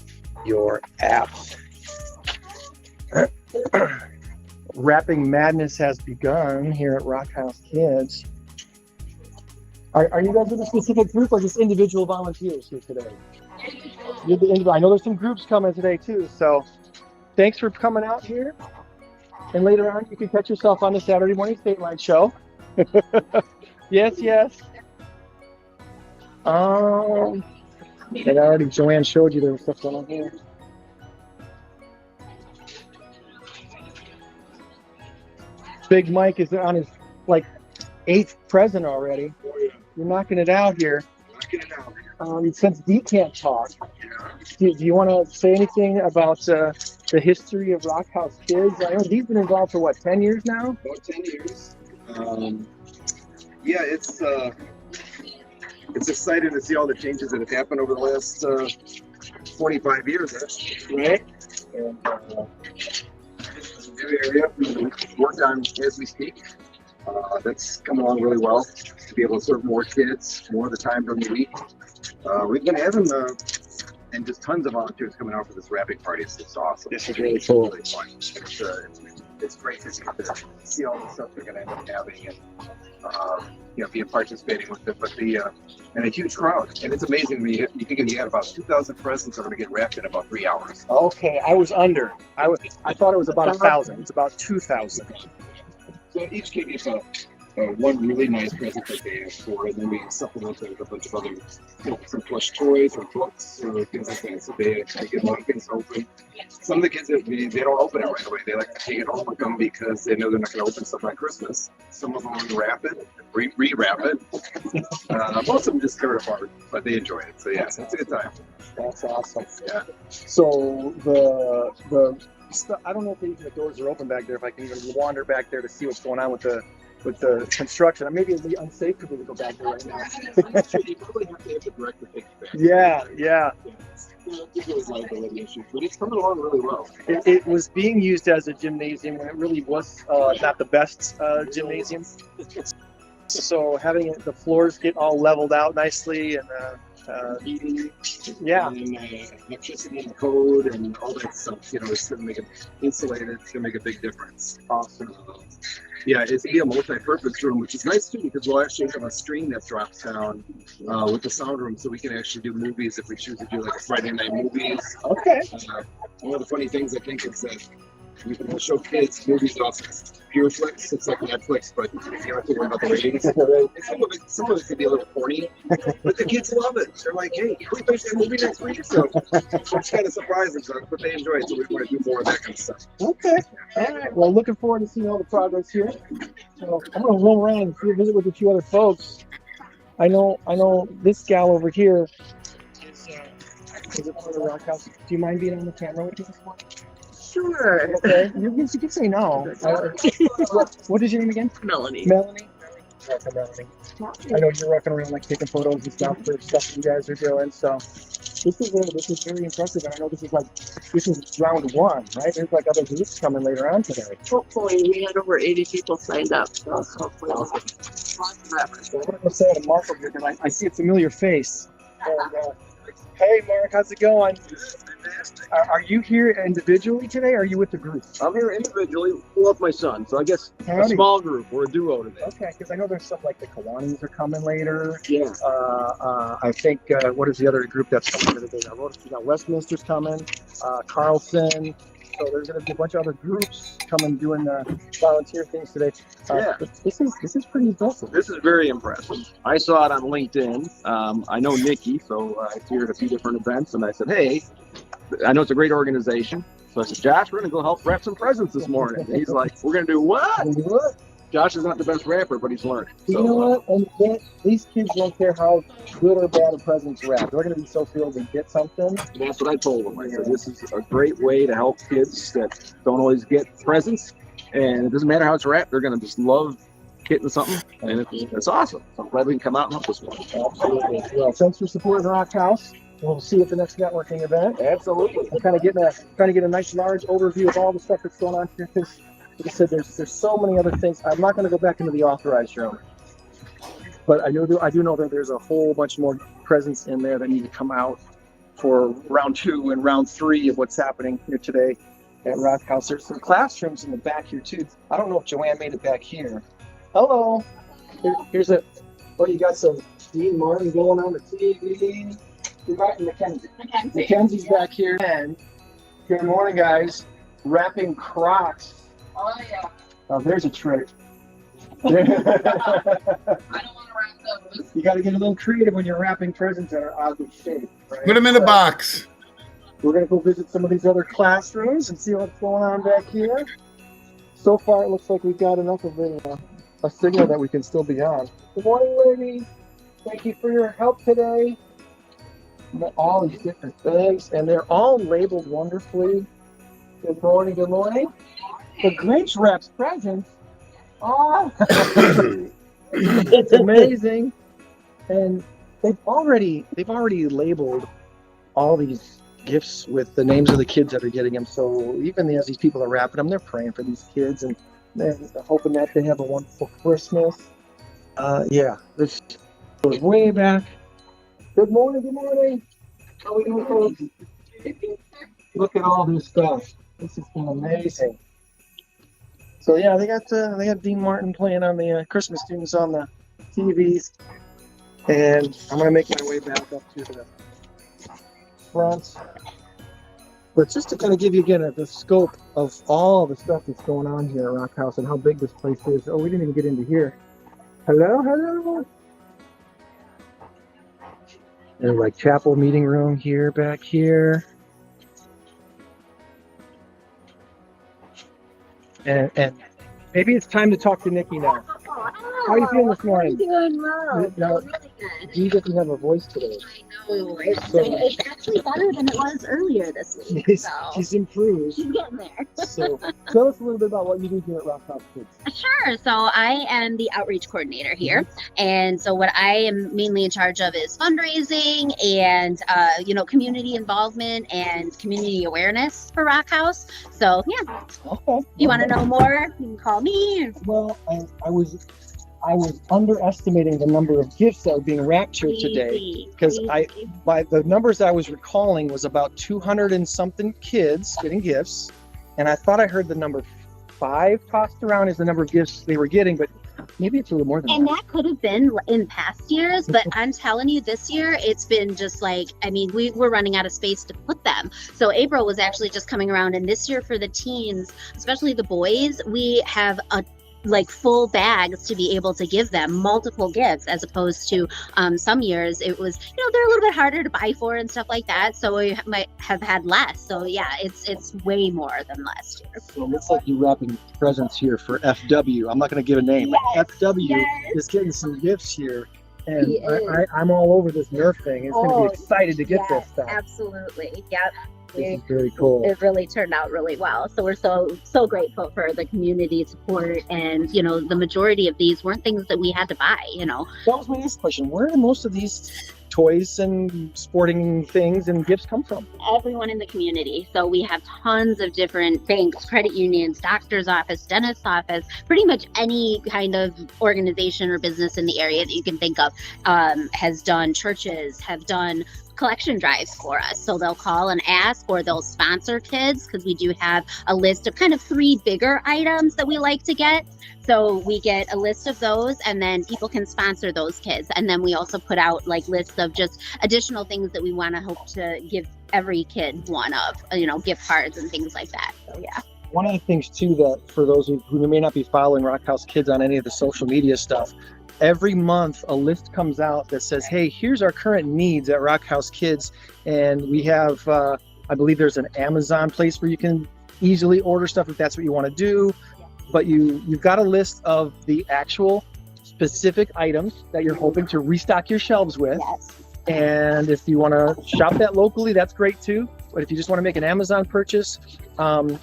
Speaker 4: your apps. Wrapping madness has begun here at Rock House Kids. Are you guys in a specific group or just individual volunteers here today? I know there's some groups coming today too, so thanks for coming out here. And later on, you can catch yourself on the Saturday morning Stateline show. Yes. And already Joann showed you there was stuff going on here. Big Mike is on his 8th present already. You're knocking it out here. Since Dee can't talk, do you want to say anything about the history of Rock House Kids? I know Dee's been involved for 10 years now?
Speaker 9: About 10 years. Yeah, it's exciting to see all the changes that have happened over the last 45 years, right? And this is a new area we work on as we speak. That's come along really well to be able to serve more kids more of the time during the week. We've been having and just tons of volunteers coming out for this wrapping party. It's awesome. This is really cool. It's really fun. It's great to see all the stuff they're going to end up having and being participating with it. But and a huge crowd, and it's amazing. You think you had about 2,000 presents that are going to get wrapped in about 3 hours.
Speaker 4: Okay, I was under. I thought it was about 1,000. It's about 2,000.
Speaker 9: So each kid gets a one really nice present that they asked for, and then we supplement it with a bunch of other, some plush toys or books or things like that. So they get a lot of things to open. Some of the kids, they don't open it right away. They like to take it home with them because they know they're not going to open stuff on Christmas. Some of them unwrap it, re-wrap it. Most of them just tear it apart, but they enjoy it. So yes, it's a good time.
Speaker 8: That's awesome.
Speaker 9: Yeah.
Speaker 8: So I don't know if even the doors are open back there. If I can even wander back there to see what's going on with the construction. Maybe it'd be unsafe for me to go back there right now.
Speaker 9: You probably have to have the director take it back.
Speaker 8: Yeah.
Speaker 9: There's liability issues, but it's coming along really well.
Speaker 8: It was being used as a gymnasium when it really was not the best gymnasium. So having the floors get all leveled out nicely and
Speaker 9: Heating,
Speaker 8: yeah.
Speaker 9: and electricity and code and all that stuff, it's going to make it insulated. It's going to make a big difference.
Speaker 8: Awesome.
Speaker 9: Yeah, it's going to be a multi-purpose room, which is nice too because we'll actually have a screen that drops down with the sound room, so we can actually do movies if we choose to do like a Friday night movies.
Speaker 8: Okay.
Speaker 9: One of the funny things I think is that we can show kids movies off PureFlix. It's like Netflix, but you don't have to worry about the ratings. Some of it could be a little corny, but the kids love it. They're like, "Hey, can we finish that movie next week?" So it's kind of surprising, but they enjoy it. So we want to do more of that kind of stuff.
Speaker 8: Okay. All right. Well, looking forward to seeing all the progress here. So I'm gonna roll around and visit with a few other folks. I know this gal over here is a part of the Rock House. Do you mind being on the camera with me this morning? Sure. Okay. You can say no. What is your name again?
Speaker 7: Melanie.
Speaker 8: Melanie. Okay, Melanie. I know you're walking around like taking photos and stuff for stuff you guys are doing. So this is very impressive, and I know this is round one, right? There's like other groups coming later on today.
Speaker 7: Hopefully, we had over 80 people signed up. So hopefully, we'll have lots of efforts.
Speaker 8: So I'm going to say to Mark over here because I see a familiar face. And, hey, Mark, how's it going? Are you here individually today, or are you with the group?
Speaker 10: I'm here individually with my son, so I guess a small group. We're a duo today.
Speaker 8: Okay, because I know there's some like the Kiwanis are coming later.
Speaker 10: Yeah.
Speaker 8: I think, what is the other group that's coming today? You got Westminster's coming, Carlson. So there's going to be a bunch of other groups coming doing volunteer things today.
Speaker 10: Yeah.
Speaker 8: This is pretty impressive.
Speaker 10: This is very impressive. I saw it on LinkedIn. I know Nikki, so I see her at a few different events, and I said, hey, I know it's a great organization. So I said, Josh, we're going to go help wrap some presents this morning. And he's like, we're going to do what? Josh is not the best rapper, but he's learned.
Speaker 8: You know what? And these kids don't care how good or bad a present's wrapped. They're going to be so thrilled to get something.
Speaker 10: That's what I told them. I said, this is a great way to help kids that don't always get presents. And it doesn't matter how it's wrapped. They're going to just love getting something. And it's awesome. So I'm glad we can come out and help this one.
Speaker 8: Absolutely. Well, thanks for supporting the Rock House. We'll see you at the next networking event.
Speaker 10: Absolutely.
Speaker 8: I'm trying to get a nice large overview of all the stuff that's going on here because, like I said, there's so many other things. I'm not going to go back into the authorized room, but I do know that there's a whole bunch more presents in there that need to come out for round 2 and round 3 of what's happening here today at Rock House. There's some classrooms in the back here too. I don't know if Joann made it back here. Hello. Here's you got some Dean Martin going on the TV. You're right, Mackenzie. Mackenzie's back here. And good morning, guys. Wrapping Crocs.
Speaker 7: Oh, yeah.
Speaker 8: Oh, there's a trick.
Speaker 7: I don't want to wrap those.
Speaker 8: You got to get a little creative when you're wrapping presents that are oddly shaped. Right?
Speaker 5: Put them in a box.
Speaker 8: We're going to go visit some of these other classrooms and see what's going on back here. So far, it looks like we've got enough of a signal that we can still be on. Good morning, ladies. Thank you for your help today. All these different things, and they're all labeled wonderfully. Good morning, good morning. The Grinch wraps presents. Oh, it's amazing. And they've already labeled all these gifts with the names of the kids that are getting them. So even as these people are wrapping them, they're praying for these kids and they're hoping that they have a wonderful Christmas. This goes way back. Good morning, good morning. How are we doing, folks? Look at all this stuff. This has been amazing. So yeah, they got Dean Martin playing on the Christmas tunes on the TVs, and I'm gonna make my way back up to the front. But just to kind of give you again the scope of all the stuff that's going on here at Rock House and how big this place is. Oh, we didn't even get into here.
Speaker 4: Hello, hello. There's like chapel meeting room here, back here. And maybe it's time to talk to Nikki now. How are you feeling this morning?
Speaker 11: I'm doing well.
Speaker 4: Now,
Speaker 11: Really good.
Speaker 4: you doesn't have a voice today.
Speaker 11: I know. It's actually better than it was earlier this week. So
Speaker 4: She's improved.
Speaker 11: she's getting there.
Speaker 4: So tell us a little bit about what you do here at Rock House Kids.
Speaker 11: Sure. So I am the outreach coordinator here. And so what I am mainly in charge of is fundraising and, community involvement and community awareness for Rock House. So yeah,
Speaker 4: Okay.
Speaker 11: if you want to know more, you can call me.
Speaker 4: Well, I was underestimating the number of gifts that were being wrapped here today, because by the numbers I was recalling was about 200 and something kids getting gifts, and I thought I heard the number 5 tossed around as the number of gifts they were getting, but maybe it's a little more than
Speaker 11: And
Speaker 4: that.
Speaker 11: that could have been in past years, but I'm telling you, this year it's been just like, we were running out of space to put them. So April was actually just coming around, and this year for the teens, especially the boys, we have full bags to be able to give them multiple gifts, as opposed to some years it was, they're a little bit harder to buy for and stuff like that. So we might have had less. So yeah, it's way more than last year.
Speaker 4: So it looks like you're wrapping presents here for FW. I'm not going to give a name.
Speaker 11: Yes,
Speaker 4: but FW
Speaker 11: yes.
Speaker 4: is getting some gifts here, and
Speaker 11: He is.
Speaker 4: I'm all over this Nerf thing. It's going to be excited to get
Speaker 11: yes,
Speaker 4: this stuff.
Speaker 11: Absolutely. Yep.
Speaker 4: This is very cool.
Speaker 11: It really turned out really well. So we're so grateful for the community support, and the majority of these weren't things that we had to buy.
Speaker 4: That was my next question. Where do most of these toys and sporting things and gifts come from?
Speaker 11: Everyone in the community. So we have tons of different banks, credit unions, doctor's office, dentist's office, pretty much any kind of organization or business in the area that you can think of has done. Churches have done collection drives for us. So they'll call and ask, or they'll sponsor kids, because we do have a list of kind of 3 bigger items that we like to get. So we get a list of those, and then people can sponsor those kids. And then we also put out lists of just additional things that we want to hope to give every kid one of, gift cards and things like that. So yeah.
Speaker 4: One of the things too, that for those who may not be following Rock House Kids on any of the social media stuff, every month a list comes out that says, hey, here's our current needs at Rock House Kids. And we have, I believe there's an Amazon place where you can easily order stuff if that's what you want to do. But you've got a list of the actual specific items that you're hoping to restock your shelves with.
Speaker 11: Yes.
Speaker 4: And if you want to shop that locally, that's great too. But if you just want to make an Amazon purchase, I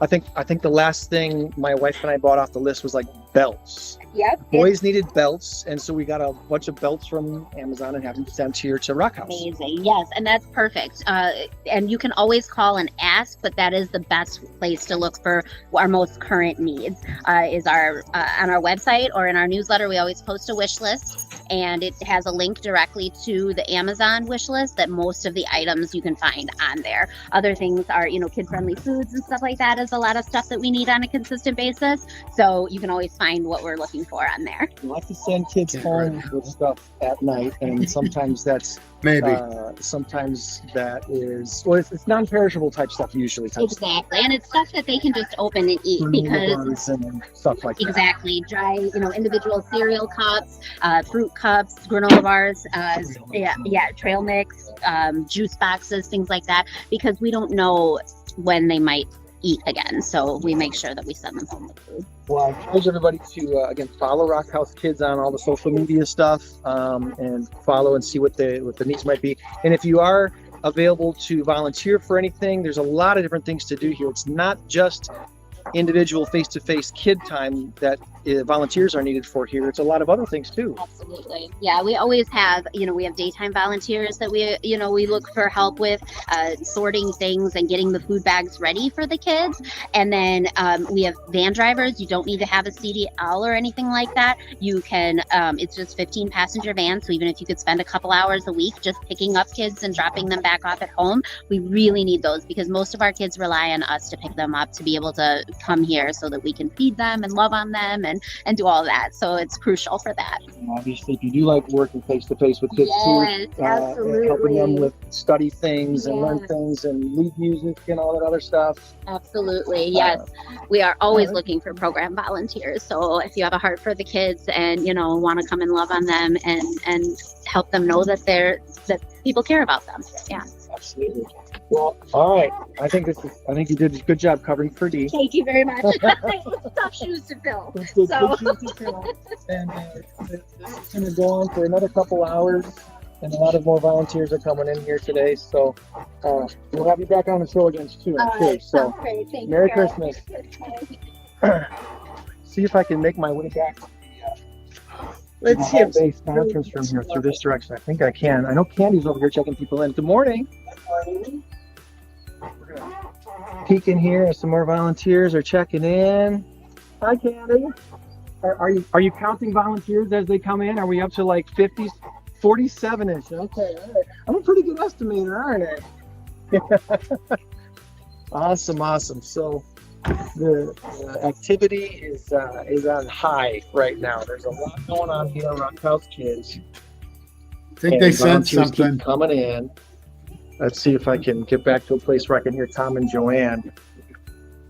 Speaker 4: think the last thing my wife and I bought off the list was belts.
Speaker 11: Yep.
Speaker 4: Boys needed belts, and so we got a bunch of belts from Amazon and have them sent here to Rock House.
Speaker 11: Amazing. Yes, and that's perfect. And you can always call and ask, but that is the best place to look for our most current needs. Is our on our website or in our newsletter, we always post a wish list, and it has a link directly to the Amazon wish list that most of the items you can find on there. Other things are, kid-friendly foods and stuff like that is a lot of stuff that we need on a consistent basis. So you can always find what we're looking for on there.
Speaker 4: We like to send kids home with stuff at night, and sometimes that's sometimes that is, it's non-perishable type stuff usually.
Speaker 11: Exactly, and it's stuff that they can just open and eat, because
Speaker 4: and stuff like that.
Speaker 11: Exactly, dry, individual cereal cups, fruit cups, granola bars, trail mix, juice boxes, things like that, because we don't know when they might eat again. So we make sure that we send them home with food.
Speaker 4: Well, I encourage everybody to, again, follow Rock House Kids on all the social media stuff, and follow and see what the needs might be. And if you are available to volunteer for anything, there's a lot of different things to do here. It's not just individual face-to-face kid time that volunteers are needed for here. It's a lot of other things too.
Speaker 11: Absolutely. Yeah, we always have, we have daytime volunteers that we look for help with, sorting things and getting the food bags ready for the kids. And then we have van drivers. You don't need to have a CDL or anything like that. You can, it's just 15 passenger vans. So even if you could spend a couple hours a week just picking up kids and dropping them back off at home, we really need those, because most of our kids rely on us to pick them up to be able to come here so that we can feed them and love on them and do all that. So it's crucial for that.
Speaker 4: Obviously, if you do like working face to face with kids
Speaker 11: Yes,
Speaker 4: too, and helping
Speaker 11: absolutely.
Speaker 4: them with study things and learn
Speaker 11: Yes.
Speaker 4: things and lead music and all that other stuff.
Speaker 11: Absolutely. Yes. We are always looking for program volunteers. So if you have a heart for the kids and, you know, want to come and love on them and help them know that that people care about them. Yeah.
Speaker 4: Absolutely. Well, all right. I think you did a good job covering for Dee.
Speaker 11: Thank you very much. It's tough shoes to fill.
Speaker 4: It's good,
Speaker 11: So.
Speaker 4: good shoes to fill. And this is going to go on for another couple hours, and a lot of more volunteers are coming in here today. So we'll have you back on the show again soon.
Speaker 11: All
Speaker 4: Too.
Speaker 11: right.
Speaker 4: So
Speaker 11: Sounds great. Thank
Speaker 4: Merry
Speaker 11: you, guys.
Speaker 4: Christmas. See if I can make my way back to the
Speaker 2: Let's see. if-
Speaker 4: home-based conference room here through this direction. I think I can. I know Candy's over here checking people in. Good morning. We're gonna peek in here as some more volunteers are checking in. Hi, Candy. Are you counting volunteers as they come in? Are we up to like 50, 47-ish? Okay, all right. I'm a pretty good estimator, aren't I? Awesome. So the activity is on high right now. There's a lot going on here around House Kids.
Speaker 5: I think they sent
Speaker 4: Volunteers keep
Speaker 5: something.
Speaker 4: coming in. Let's see if I can get back to a place where I can hear Tom and Joann.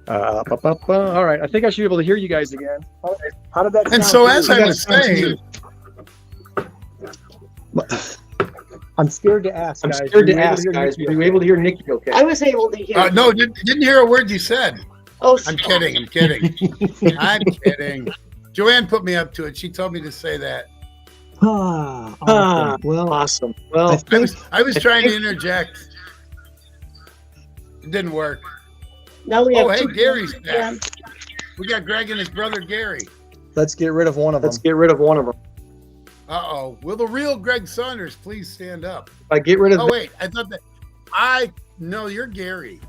Speaker 4: All right, I think I should be able to hear you guys again. All right. How did that sound?
Speaker 5: And so
Speaker 4: to
Speaker 5: as
Speaker 4: you?
Speaker 5: I was saying,
Speaker 4: I'm scared to ask, guys. Were you able to hear Nikki okay?
Speaker 2: I was able to hear.
Speaker 5: no, didn't hear a word you said.
Speaker 2: Oh,
Speaker 5: I'm kidding. I'm kidding. Joann put me up to it. She told me to say that.
Speaker 4: Awesome. Well, awesome. Well,
Speaker 5: I was trying to interject. It didn't work.
Speaker 2: Now we have
Speaker 5: Hey,
Speaker 2: two.
Speaker 5: Gary's back. We got Greg and his brother Gary.
Speaker 4: let's get rid of one of them.
Speaker 5: Uh-oh. Will the real Greg Saunders please stand up?
Speaker 4: If I get rid of
Speaker 5: Oh, wait. I thought that. No, you're Gary.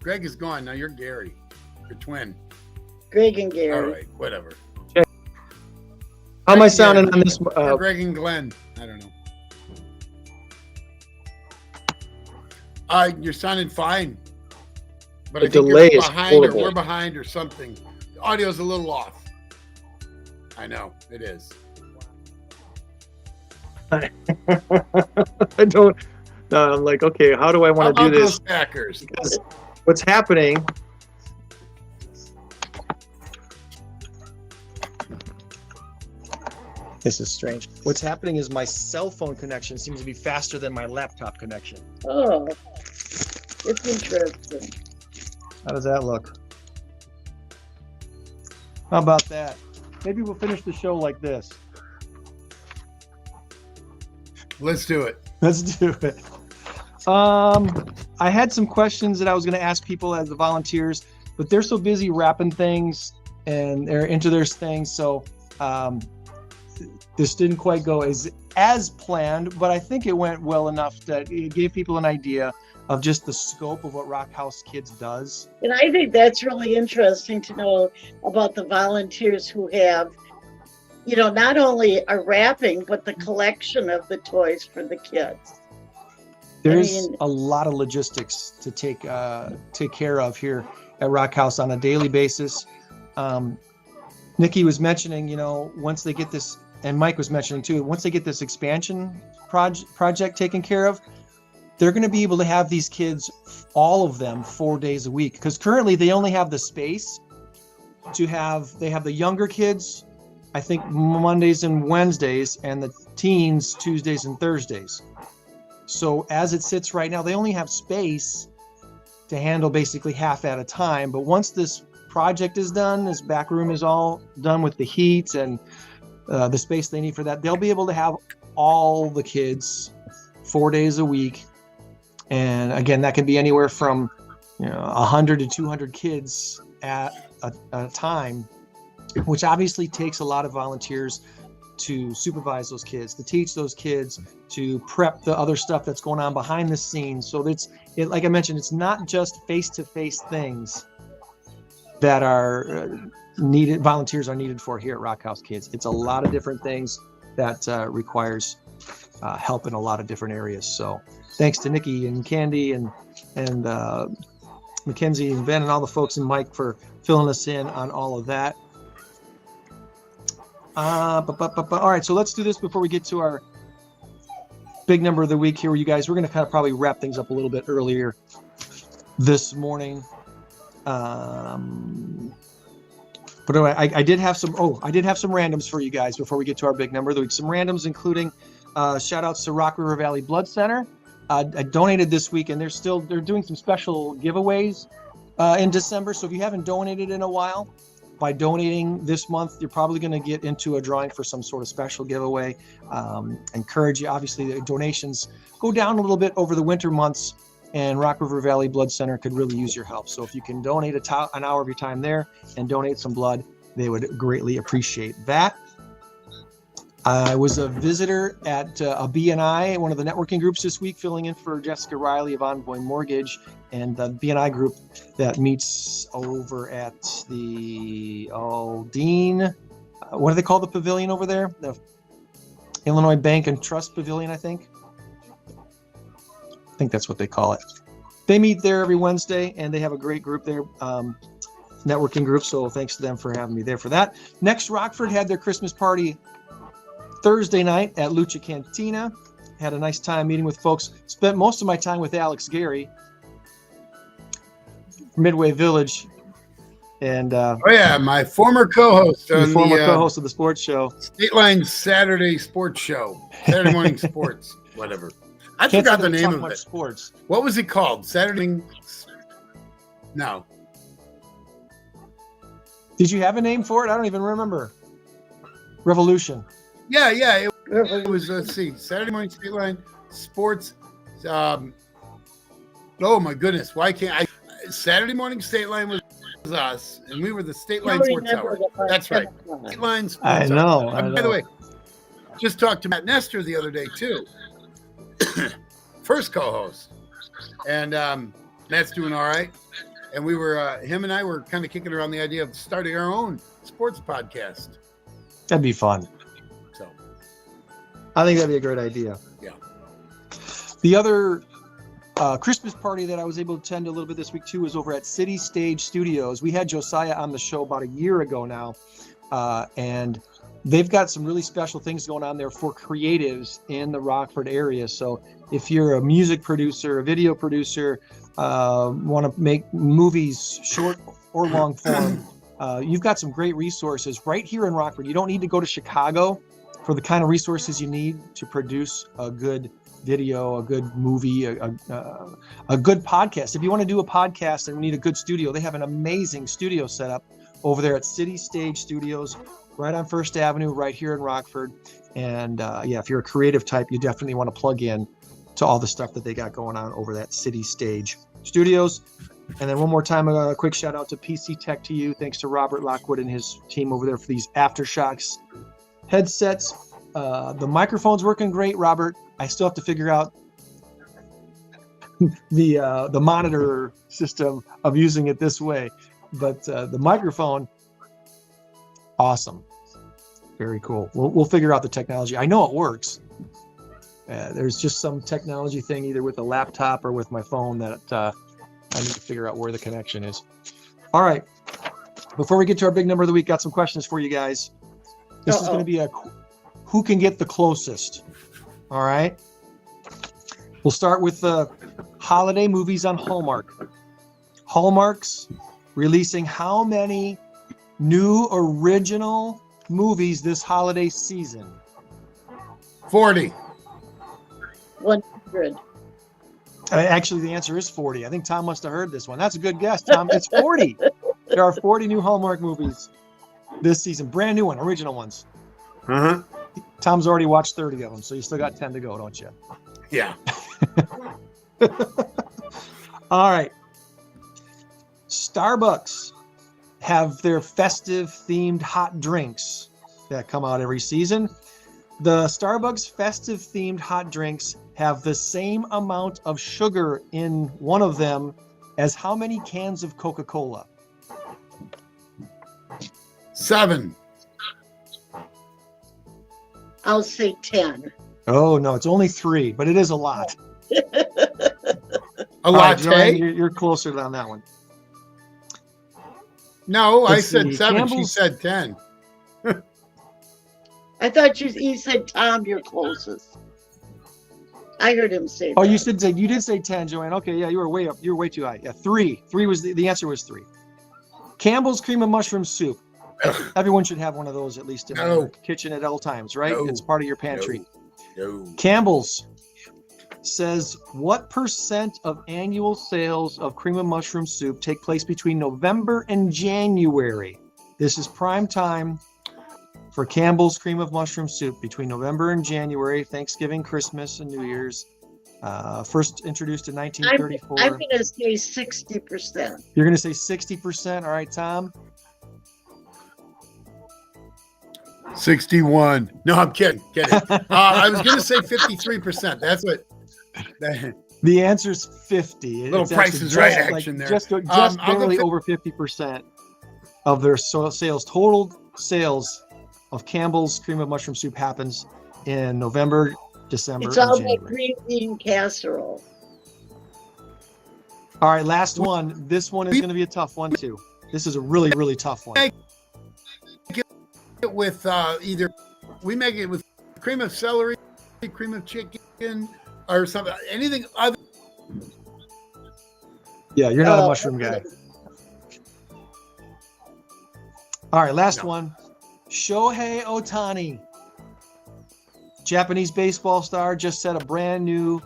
Speaker 5: Greg is gone. Now you're Gary. Your twin.
Speaker 2: Greg and Gary.
Speaker 5: All right. Whatever.
Speaker 4: how am I sounding on this?
Speaker 5: Or Greg and Glenn. I don't know. You're sounding fine. But
Speaker 4: The
Speaker 5: I think
Speaker 4: delay
Speaker 5: you're
Speaker 4: is
Speaker 5: behind or
Speaker 4: horrible.
Speaker 5: we're behind or something. The audio's a little off. I know. It is.
Speaker 4: I don't. I'm like, okay, how do I
Speaker 5: How
Speaker 4: want to
Speaker 5: about
Speaker 4: do
Speaker 5: those
Speaker 4: this?
Speaker 5: Packers?
Speaker 4: Because what's happening? This is strange. What's happening is my cell phone connection seems to be faster than my laptop connection.
Speaker 2: Oh, it's interesting.
Speaker 4: How does that look? How about that? Maybe we'll finish the show like this.
Speaker 5: Let's do it.
Speaker 4: Let's do it. I had some questions that I was going to ask people as the volunteers, but they're so busy wrapping things and they're into their things. So this didn't quite go as planned, but I think it went well enough that it gave people an idea of just the scope of what Rock House Kids does.
Speaker 2: And I think that's really interesting to know about the volunteers who have, you know, not only a wrapping, but the collection of the toys for the kids.
Speaker 4: There's a lot of logistics to take care of here at Rock House on a daily basis. Nikki was mentioning, you know, once they get this, and Mike was mentioning too, once they get this expansion project taken care of, they're going to be able to have these kids, all of them, 4 days a week. Because currently they only have the space to have, they have the younger kids, I think Mondays and Wednesdays, and the teens Tuesdays and Thursdays. So as it sits right now, they only have space to handle basically half at a time. But once this project is done, this back room is all done with the heat and the space they need for that, they'll be able to have all the kids 4 days a week. And again, that can be anywhere from 100 to 200 kids at a time, which obviously takes a lot of volunteers to supervise those kids, to teach those kids, to prep the other stuff that's going on behind the scenes. So like I mentioned, it's not just face-to-face things that are needed, volunteers are needed for here at Rock House Kids. It's a lot of different things that requires help in a lot of different areas. So thanks to Nikki and Candy and Mackenzie and Ben and all the folks and Mike for filling us in on all of that. All right, so let's do this before we get to our big number of the week here, you guys. We're going to kind of probably wrap things up a little bit earlier this morning. But anyway, I did have some randoms for you guys before we get to our big number of the week. Some randoms, including shout outs to Rock River Valley Blood Center. I donated this week, and they're doing some special giveaways in December. So if you haven't donated in a while, by donating this month, you're probably going to get into a drawing for some sort of special giveaway. Encourage you. Obviously, the donations go down a little bit over the winter months, and Rock River Valley Blood Center could really use your help. So if you can donate an hour of your time there and donate some blood, they would greatly appreciate that. I was a visitor at a BNI, one of the networking groups this week, filling in for Jessica Riley of Envoy Mortgage, and the BNI group that meets over at the Dean. What do they call the pavilion over there? The Illinois Bank and Trust Pavilion, I think. I think that's what they call it. They meet there every Wednesday, and they have a great group there, networking group. So thanks to them for having me there for that. Next, Rockford had their Christmas party Thursday night at Lucha Cantina. Had a nice time meeting with folks. Spent most of my time with Alex Gary, Midway Village, and
Speaker 5: my former co-host on
Speaker 4: co-host of the sports show,
Speaker 5: Stateline Saturday Sports Show, Saturday Morning Sports, whatever. I forgot the name of it.
Speaker 4: Sports.
Speaker 5: What was it called? Saturday? No.
Speaker 4: Did you have a name for it? I don't even remember. Revolution.
Speaker 5: Yeah. It was, let's see, Saturday Morning Stateline Sports. Oh, my goodness. Why can't I? Saturday Morning Stateline was us, and we were the Stateline Sports Hour. That's right. Stateline Sports
Speaker 4: I know.
Speaker 5: By the way, just talked to Matt Nestor the other day, too. First co-host. And Matt's doing all right. And we were, him and I were kind of kicking around the idea of starting our own sports podcast.
Speaker 4: That'd be fun.
Speaker 5: So
Speaker 4: I think that'd be a great idea.
Speaker 5: Yeah.
Speaker 4: The other Christmas party that I was able to attend a little bit this week too was over at City Stage Studios. We had Josiah on the show about a year ago now, and they've got some really special things going on there for creatives in the Rockford area. So if you're a music producer, a video producer, want to make movies short or long form, you've got some great resources right here in Rockford. You don't need to go to Chicago for the kind of resources you need to produce a good video, a good movie, a good podcast. If you want to do a podcast and need a good studio, they have an amazing studio set up over there at City Stage Studios, right on First Avenue, right here in Rockford. And if you're a creative type, you definitely want to plug in to all the stuff that they got going on over that City Stage Studios. And then one more time, a quick shout out to PC Tech to you. Thanks to Robert Lockwood and his team over there for these Aftershocks headsets. The microphone's working great, Robert. I still have to figure out the monitor system of using it this way. But the microphone, awesome. Very cool. We'll figure out the technology. I know it works. There's just some technology thing either with a laptop or with my phone that I need to figure out where the connection is. All right. Before we get to our big number of the week, got some questions for you guys. This is going to be who can get the closest. All right. We'll start with the holiday movies on Hallmark. Hallmark's releasing how many new original movies this holiday season?
Speaker 5: 40.
Speaker 2: 100.
Speaker 4: Actually, the answer is 40. I think Tom must have heard this one. That's a good guess, Tom. It's 40. There are 40 new Hallmark movies this season. Brand new one, original ones.
Speaker 5: Uh-huh.
Speaker 4: Tom's already watched 30 of them, so you still got 10 to go, don't you?
Speaker 5: Yeah.
Speaker 4: All right. Starbucks have their festive themed hot drinks that come out every season. The Starbucks festive themed hot drinks have the same amount of sugar in one of them as how many cans of Coca-Cola?
Speaker 5: 7.
Speaker 2: I'll say 10.
Speaker 4: Oh, no, it's only 3, but it is a lot.
Speaker 5: A latte?
Speaker 4: Joann, you're closer on that one.
Speaker 5: No, I
Speaker 4: Let's
Speaker 5: said
Speaker 4: see,
Speaker 5: 7. She
Speaker 4: Campbell's-
Speaker 5: said 10.
Speaker 2: I thought he said Tom, you're closest. I heard him say
Speaker 4: Oh,
Speaker 2: that.
Speaker 4: you did say 10, Joanne. Okay, yeah, you were way up. You were way too high. Yeah, 3. 3 was the answer was 3. Campbell's cream of mushroom soup. Everyone should have one of those at least in their kitchen at all times, right? It's part of your pantry.
Speaker 5: No.
Speaker 4: Campbell's says, what % of annual sales of cream of mushroom soup take place between November and January? This is prime time for Campbell's cream of mushroom soup between November and January, Thanksgiving, Christmas, and New Year's. First introduced in 1934.
Speaker 2: I'm going to say 60%.
Speaker 4: You're going to say 60%. All right, Tom.
Speaker 5: 61. No, I'm kidding. I was going to say 53%. That's what.
Speaker 4: The answer's 50.
Speaker 5: Little Price is Right action there.
Speaker 4: Just barely over 50% of their sales, total sales of Campbell's cream of mushroom soup happens in November, December,
Speaker 2: It's
Speaker 4: and
Speaker 2: all
Speaker 4: January.
Speaker 2: that green bean casserole.
Speaker 4: All right, last one. This one is going to be a tough one too. This is a really, really tough one.
Speaker 5: With we make it with cream of celery, cream of chicken, or something, anything other.
Speaker 4: Yeah, you're not a mushroom guy. All right, last one. Shohei Ohtani, Japanese baseball star, just set a brand new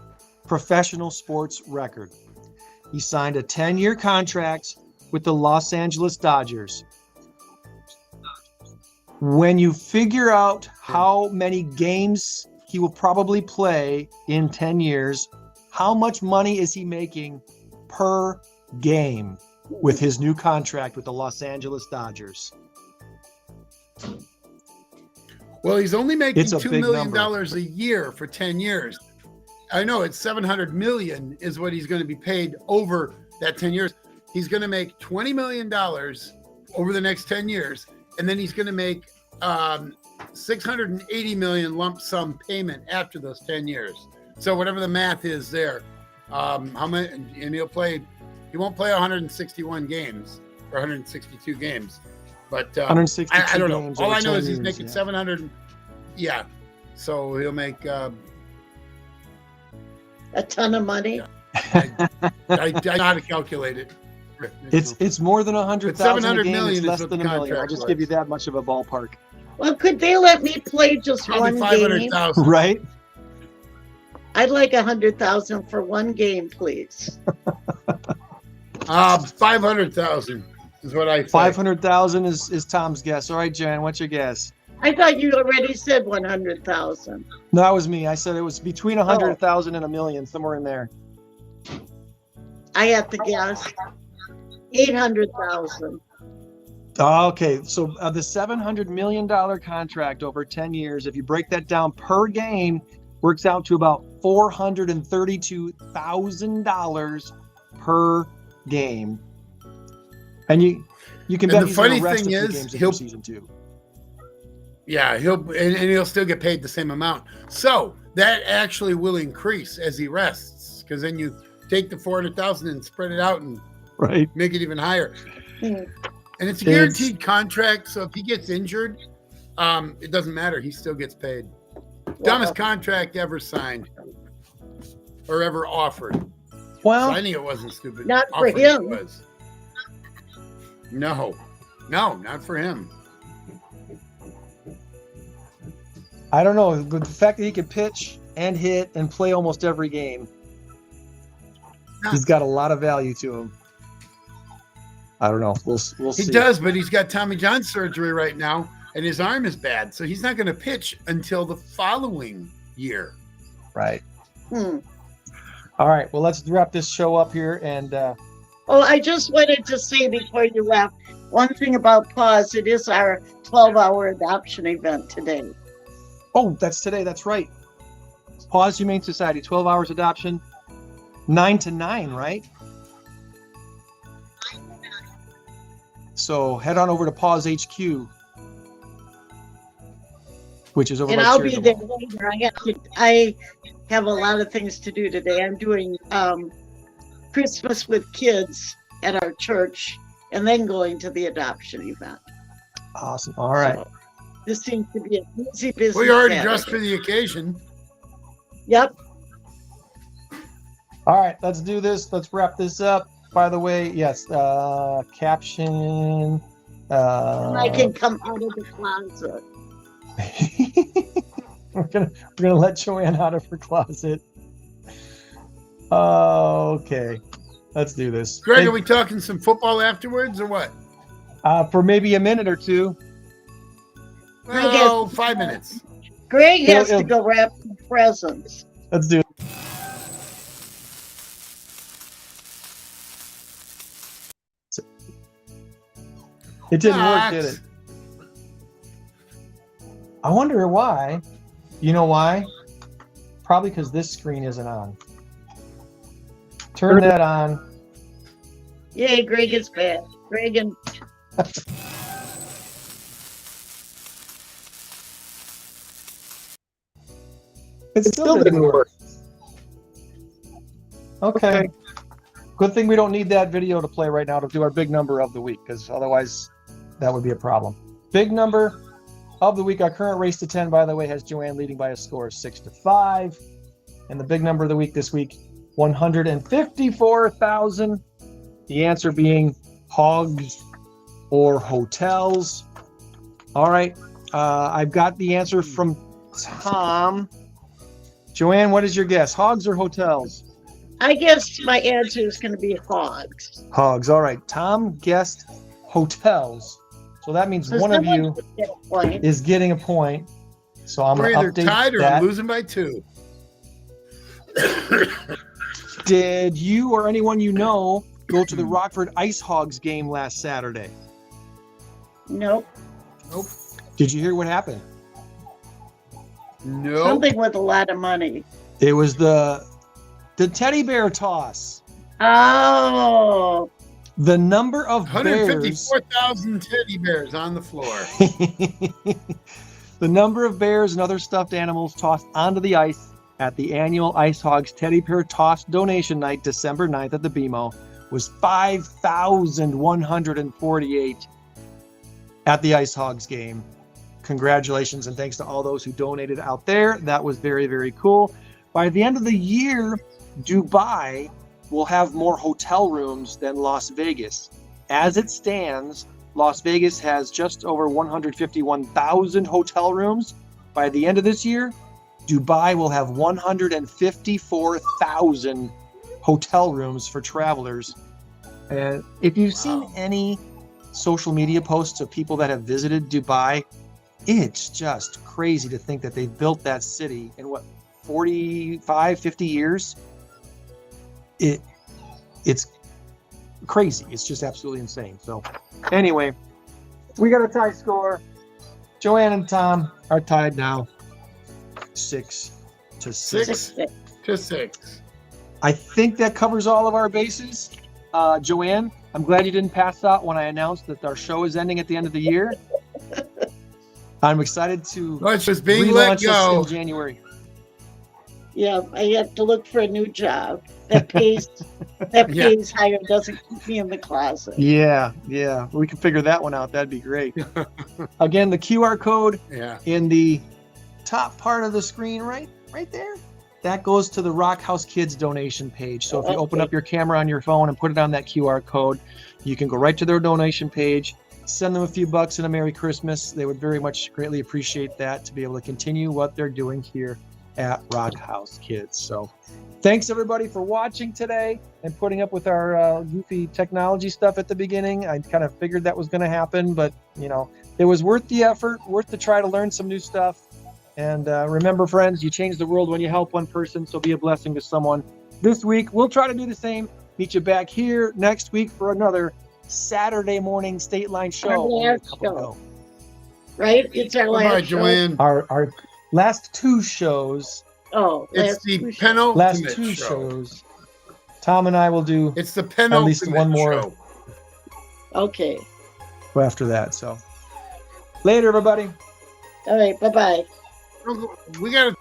Speaker 4: professional sports record. He signed a 10-year contract with the Los Angeles Dodgers. When you figure out how many games he will probably play in 10 years, how much money is he making per game with his new contract with the Los Angeles Dodgers?
Speaker 5: Well, he's only making
Speaker 4: It's a
Speaker 5: $2
Speaker 4: big
Speaker 5: million
Speaker 4: number.
Speaker 5: a year for 10 years. I know it's $700 million is what he's going to be paid over that 10 years. He's going to make $20 million over the next 10 years, and then he's going to make $680 million lump sum payment after those 10 years. So whatever the math is there, how many? And he won't play 161 games or 162 games. But
Speaker 4: 162
Speaker 5: I don't know.
Speaker 4: games
Speaker 5: All
Speaker 4: over
Speaker 5: I know
Speaker 4: 10
Speaker 5: is he's
Speaker 4: years,
Speaker 5: making
Speaker 4: yeah.
Speaker 5: 700. Yeah, so he'll make
Speaker 2: A ton of money.
Speaker 5: I know how to calculate it.
Speaker 4: It's more than 100,000 a
Speaker 5: 700
Speaker 4: game.
Speaker 5: million
Speaker 4: It's
Speaker 5: is
Speaker 4: less
Speaker 5: what
Speaker 4: than
Speaker 5: the
Speaker 4: a million. I'll
Speaker 5: contract
Speaker 4: just
Speaker 5: was.
Speaker 4: give you that much of a ballpark.
Speaker 2: Well, could they let me play just
Speaker 5: Probably
Speaker 2: one game?
Speaker 5: 500,000.
Speaker 4: Right?
Speaker 2: I'd like 100,000 for one game, please.
Speaker 5: 500,000 is what I say.
Speaker 4: 500,000 is Tom's guess. All right, Jan, what's your guess?
Speaker 2: I thought you already said 100,000.
Speaker 4: No, that was me. I said it was between 100,000 and a million, somewhere in there.
Speaker 2: I have to guess 800,000.
Speaker 4: Okay, so the $700 million contract over 10 years, if you break that down per game, works out to about $432,000 per game. And you can bet
Speaker 5: the
Speaker 4: he's gonna
Speaker 5: funny
Speaker 4: rest
Speaker 5: thing
Speaker 4: a few
Speaker 5: is,
Speaker 4: games in
Speaker 5: he'll-
Speaker 4: season 2.
Speaker 5: Yeah, he'll still get paid the same amount. So that actually will increase as he rests, because then you take the 400,000 and spread it out and
Speaker 4: Right.
Speaker 5: make it even higher.
Speaker 2: Hmm.
Speaker 5: And it's a guaranteed contract, so if he gets injured, it doesn't matter. He still gets paid. Dumbest contract ever signed or ever offered.
Speaker 4: Well,
Speaker 5: Signing it wasn't stupid.
Speaker 2: Not for
Speaker 5: Offering it
Speaker 2: him.
Speaker 5: was. No, not for him.
Speaker 4: I don't know. The fact that he can pitch and hit and play almost every game, he's got a lot of value to him. I don't know. We'll see.
Speaker 5: He does, but he's got Tommy John surgery right now, and his arm is bad, so he's not going to pitch until the following year.
Speaker 4: Right.
Speaker 2: Hmm.
Speaker 4: All right. Well, let's wrap this show up here. And
Speaker 2: Oh, I just wanted to say before you left, one thing about PAWS, it is our 12-hour adoption event today.
Speaker 4: oh, that's today. That's right. PAWS Humane Society, 12 hours adoption, 9 to 9, right? So head on over to PAWS HQ, which is over
Speaker 2: And
Speaker 4: by
Speaker 2: I'll be there
Speaker 4: Steersville.
Speaker 2: later. I have a lot of things to do today. I'm doing Christmas with kids at our church and then going to the adoption event.
Speaker 4: Awesome. All right.
Speaker 2: So, this seems to be a busy
Speaker 5: We already
Speaker 2: Saturday.
Speaker 5: dressed for the occasion.
Speaker 2: Yep.
Speaker 4: All right, let's do this. Let's wrap this up. By the way, yes, caption.
Speaker 2: I can come out of the closet.
Speaker 4: we're gonna let Joann out of her closet. Okay, let's do this.
Speaker 5: Greg, are we talking some football afterwards or what?
Speaker 4: For maybe a minute or two.
Speaker 5: Well, 5 minutes.
Speaker 2: Greg has to go wrap the presents.
Speaker 4: Let's do it. It didn't work, did it? I wonder why. You know why? Probably because this screen isn't on. Turn that on.
Speaker 2: Yay, Greg is back. Greg and
Speaker 4: It still didn't work. Okay. Good thing we don't need that video to play right now to do our big number of the week, because otherwise that would be a problem. Big number of the week. Our current race to 10, by the way, has Joann leading by a score of 6-5. And the big number of the week this week, 154,000. The answer being hogs or hotels. All right. I've got the answer from Tom. Joann, what is your guess? Hogs or hotels?
Speaker 2: I guess my answer is going to be hogs.
Speaker 4: Hogs. All right. Tom guessed hotels. So that means one of you is getting a point. So I'm going to update
Speaker 5: tied or
Speaker 4: that.
Speaker 5: losing by 2.
Speaker 4: Did you or anyone you know go to the Rockford Ice Hogs game last Saturday?
Speaker 2: Nope.
Speaker 5: Nope.
Speaker 4: Did you hear what happened?
Speaker 5: No.
Speaker 2: Something with a lot of money.
Speaker 4: It was the teddy bear toss.
Speaker 2: Oh.
Speaker 4: The number of
Speaker 5: 154,000 teddy bears on the floor.
Speaker 4: The number of bears and other stuffed animals tossed onto the ice at the annual Ice Hogs Teddy Bear Toss Donation Night, December 9th at the BMO, was 5,148 at the Ice Hogs game. Congratulations and thanks to all those who donated out there. That was very, very cool. By the end of the year, Dubai will have more hotel rooms than Las Vegas. As it stands, Las Vegas has just over 151,000 hotel rooms. By the end of this year, Dubai will have 154,000 hotel rooms for travelers. And if you've seen any social media posts of people that have visited Dubai, it's just crazy to think that they built that city in what, 45, 50 years? It's crazy. It's just absolutely insane. So anyway, we got a tie score. Joann and Tom are tied now. 6-6.
Speaker 5: 6-6.
Speaker 4: I think that covers all of our bases. Joann, I'm glad you didn't pass out when I announced that our show is ending at the end of the year. I'm excited to
Speaker 5: just being let
Speaker 4: relaunch
Speaker 5: go
Speaker 4: this in January.
Speaker 2: Yeah, I have to look for a new job that pays pays higher, doesn't keep me in the closet.
Speaker 4: Yeah. We can figure that one out. That'd be great. Again, the QR code in the top part of the screen, right there. That goes to the Rock House Kids donation page. So if you open up your camera on your phone and put it on that QR code, you can go right to their donation page, send them a few bucks and a Merry Christmas. They would very much greatly appreciate that to be able to continue what they're doing here at Rock House Kids. So thanks everybody for watching today and putting up with our goofy technology stuff at the beginning. I kind of figured that was going to happen, but it was worth the effort, worth to try to learn some new stuff. And remember, friends, you change the world when you help one person, so be a blessing to someone. This week, we'll try to do the same. Meet you back here next week for another Saturday morning Stateline show.
Speaker 2: Right? It's our last show.
Speaker 5: Joann.
Speaker 4: Our last two shows.
Speaker 2: Oh,
Speaker 5: it's the penultimate
Speaker 4: last two shows. Tom and I will do
Speaker 5: it's the penultimate
Speaker 4: at least one more
Speaker 5: show.
Speaker 2: Okay.
Speaker 4: After that. So later, everybody.
Speaker 2: All right. Bye-bye.
Speaker 5: We got to